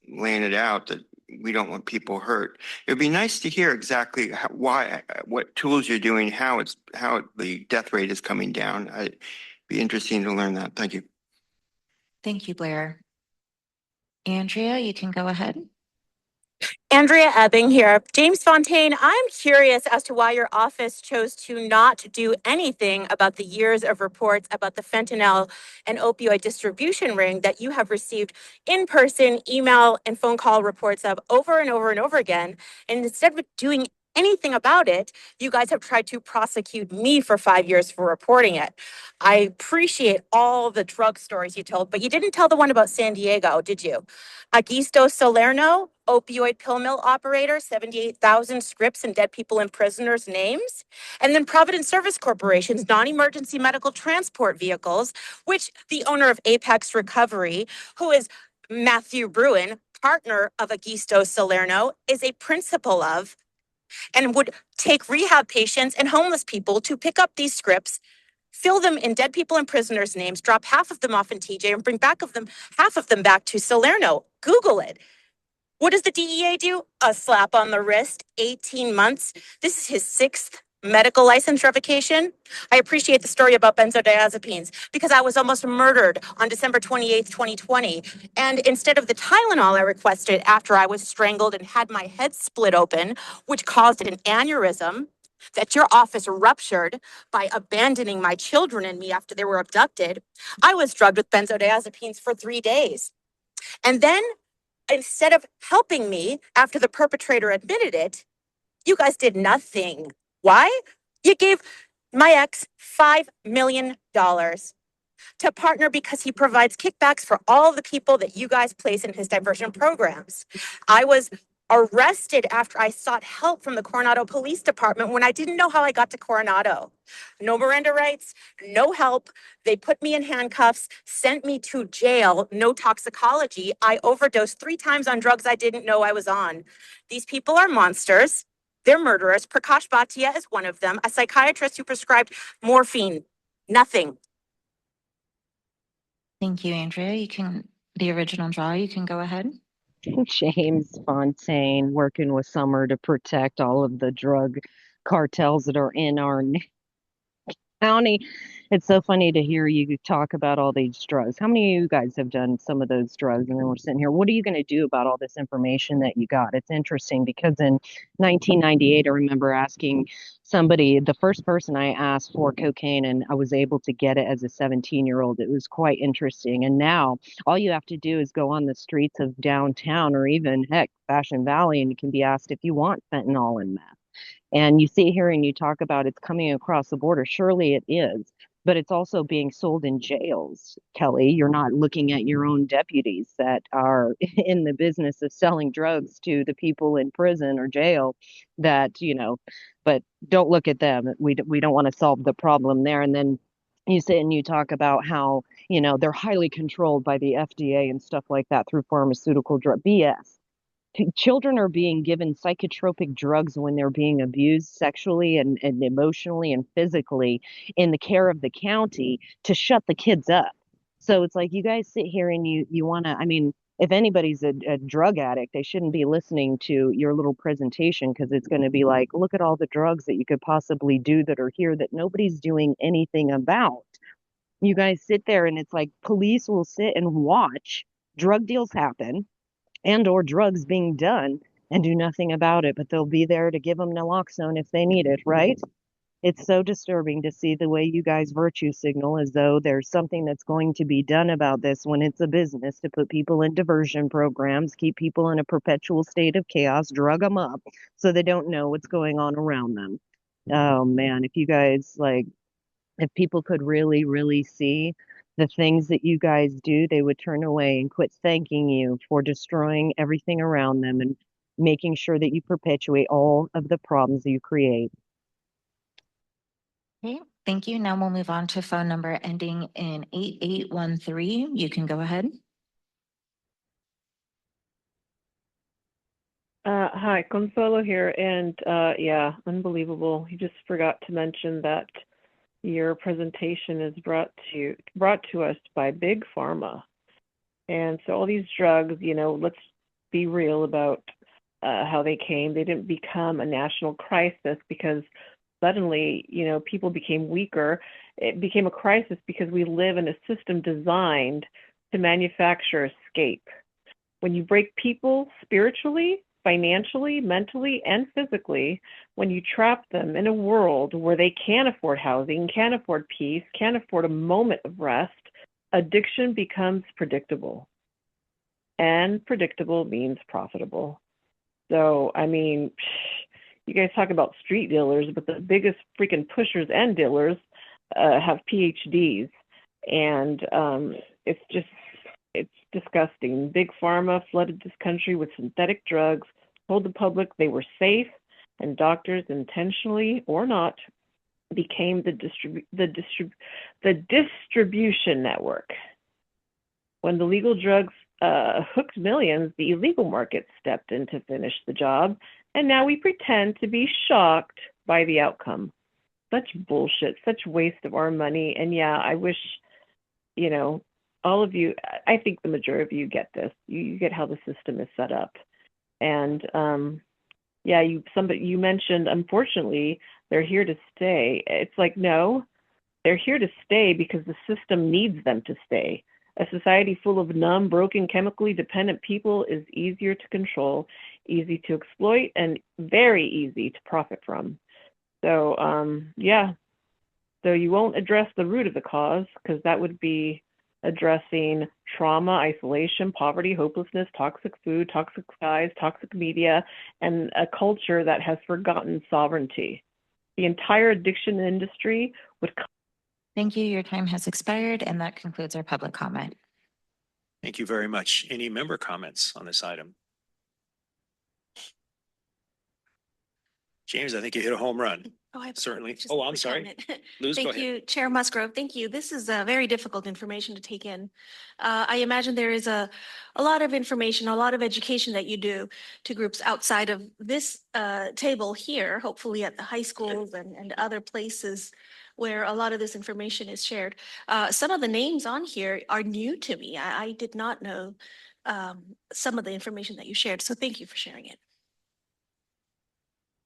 laying it out that we don't want people hurt. It'd be nice to hear exactly what tools you're doing, how the death rate is coming down. It'd be interesting to learn that. Thank you. Thank you, Blair. Andrea, you can go ahead. Andrea Ebbing here. James Fontaine, I'm curious as to why your office chose to not do anything about the years of reports about the fentanyl and opioid distribution ring that you have received in-person, email, and phone call reports of over and over and over again. And instead of doing anything about it, you guys have tried to prosecute me for 5 years for reporting it. I appreciate all the drug stories you told, but you didn't tell the one about San Diego, did you? Augusto Salerno, opioid pill mill operator, 78,000 scripts and dead people and prisoners' names. And then Providence Service Corporation's non-emergency medical transport vehicles, which the owner of Apex Recovery, who is Matthew Bruin, partner of Augusto Salerno, is a principal of, and would take rehab patients and homeless people to pick up these scripts, fill them in dead people and prisoners' names, drop half of them off in TJ, and bring half of them back to Salerno. Google it. What does the DEA do? A slap on the wrist, 18 months. This is his 6th medical license revocation. I appreciate the story about benzodiazepines because I was almost murdered on December 28th, 2020. And instead of the Tylenol I requested after I was strangled and had my head split open, which caused an aneurysm that your office ruptured by abandoning my children and me after they were abducted, I was drugged with benzodiazepines for 3 days. And then instead of helping me after the perpetrator admitted it, you guys did nothing. Why? You gave my ex $5 million to partner because he provides kickbacks for all the people that you guys place in his diversion programs. I was arrested after I sought help from the Coronado Police Department when I didn't know how I got to Coronado. No Miranda rights, no help. They put me in handcuffs, sent me to jail, no toxicology. I overdosed 3 times on drugs I didn't know I was on. These people are monsters. They're murderers. Prakash Bhatia is one of them, a psychiatrist who prescribed morphine. Nothing. Thank you, Andrea. The original draw, you can go ahead. James Fontaine working with Summer to protect all of the drug cartels that are in our county. It's so funny to hear you talk about all these drugs. How many of you guys have done some of those drugs? And then we're sitting here, what are you going to do about all this information that you got? It's interesting because in 1998, I remember asking somebody, the first person I asked for cocaine, and I was able to get it as a 17-year-old. It was quite interesting. And now all you have to do is go on the streets of downtown or even, heck, Fashion Valley, and you can be asked if you want fentanyl and meth. And you sit here and you talk about it's coming across the border. Surely it is, but it's also being sold in jails, Kelly. You're not looking at your own deputies that are in the business of selling drugs to the people in prison or jail that, you know, but don't look at them. We don't want to solve the problem there. And then you sit and you talk about how you know, they're highly controlled by the FDA and stuff like that through pharmaceutical drug BS. Children are being given psychotropic drugs when they're being abused sexually and emotionally and physically in the care of the county to shut the kids up. So it's like you guys sit here and you want to, I mean, if anybody's a drug addict, they shouldn't be listening to your little presentation because it's going to be like, look at all the drugs that you could possibly do that are here that nobody's doing anything about. You guys sit there and it's like police will sit and watch drug deals happen and or drugs being done and do nothing about it, but they'll be there to give them naloxone if they need it, right? It's so disturbing to see the way you guys virtue signal as though there's something that's going to be done about this when it's a business to put people in diversion programs, keep people in a perpetual state of chaos, drug them up so they don't know what's going on around them. Oh man, if you guys like, if people could really, really see the things that you guys do, they would turn away and quit thanking you for destroying everything around them and making sure that you perpetuate all of the problems you create. Okay, thank you. Now we'll move on to phone number ending in 8813. You can go ahead. Hi, Consuelo here, and yeah, unbelievable. You just forgot to mention that your presentation is brought to us by Big Pharma. And so all these drugs, you know, let's be real about how they came. They didn't become a national crisis because suddenly, you know, people became weaker. It became a crisis because we live in a system designed to manufacture escape. When you break people spiritually, financially, mentally, and physically, when you trap them in a world where they can't afford housing, can't afford peace, can't afford a moment of rest, addiction becomes predictable. And predictable means profitable. So, I mean, you guys talk about street dealers, but the biggest freaking pushers and dealers have PhDs. And it's disgusting. Big Pharma flooded this country with synthetic drugs, told the public they were safe, and doctors, intentionally or not, became the distribution network. When the legal drugs hooked millions, the illegal market stepped in to finish the job, and now we pretend to be shocked by the outcome. Such bullshit, such waste of our money. And yeah, I wish, you know, all of you, I think the majority of you get this. You get how the system is set up. And yeah, you mentioned, unfortunately, they're here to stay. It's like, no, they're here to stay because the system needs them to stay. A society full of numb, broken, chemically dependent people is easier to control, easy to exploit, and very easy to profit from. So yeah, so you won't address the root of the cause because that would be addressing trauma, isolation, poverty, hopelessness, toxic food, toxic skies, toxic media, and a culture that has forgotten sovereignty. The entire addiction industry would. Thank you. Your time has expired, and that concludes our public comment. Thank you very much. Any member comments on this item? James, I think you hit a home run. Oh, I Certainly. just Oh, a I'm quick sorry. comment. Luz, go Thank ahead. you, Chair Musgrove. Thank you. This is very difficult information to take in. I imagine there is a lot of information, a lot of education that you do to groups outside of this table here, hopefully at the high schools and other places where a lot of this information is shared. Some of the names on here are new to me. I did not know some of the information that you shared. So thank you for sharing it.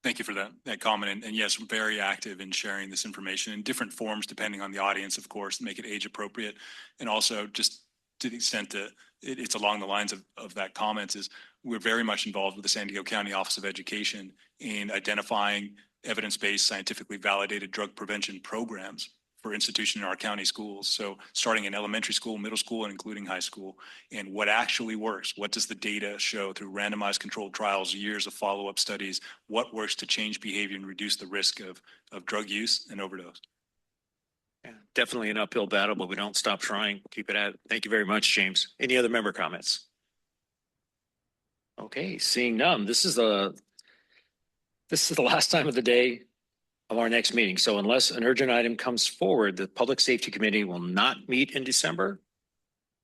Thank you for that comment. And yes, I'm very active in sharing this information in different forms, depending on the audience, of course, make it age appropriate. And also just to the extent that it's along the lines of that comment is we're very much involved with the San Diego County Office of Education in identifying evidence-based, scientifically validated drug prevention programs for institution in our county schools. So starting in elementary school, middle school, and including high school, and what actually works. What does the data show through randomized controlled trials, years of follow-up studies? What works to change behavior and reduce the risk of drug use and overdose? Yeah, definitely an uphill battle, but we don't stop trying. Keep it at it. Thank you very much, James. Any other member comments? Okay, seeing none. This is the last time of the day of our next meeting. So unless an urgent item comes forward, the Public Safety Committee will not meet in December.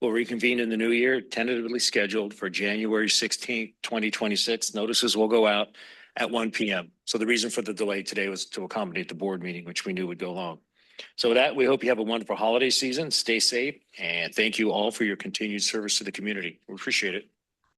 We'll reconvene in the new year, tentatively scheduled for January 16th, 2026. Notices will go out at 1 p.m. So the reason for the delay today was to accommodate the board meeting, which we knew would go long. So with that, we hope you have a wonderful holiday season. Stay safe, and thank you all for your continued service to the community. We appreciate it.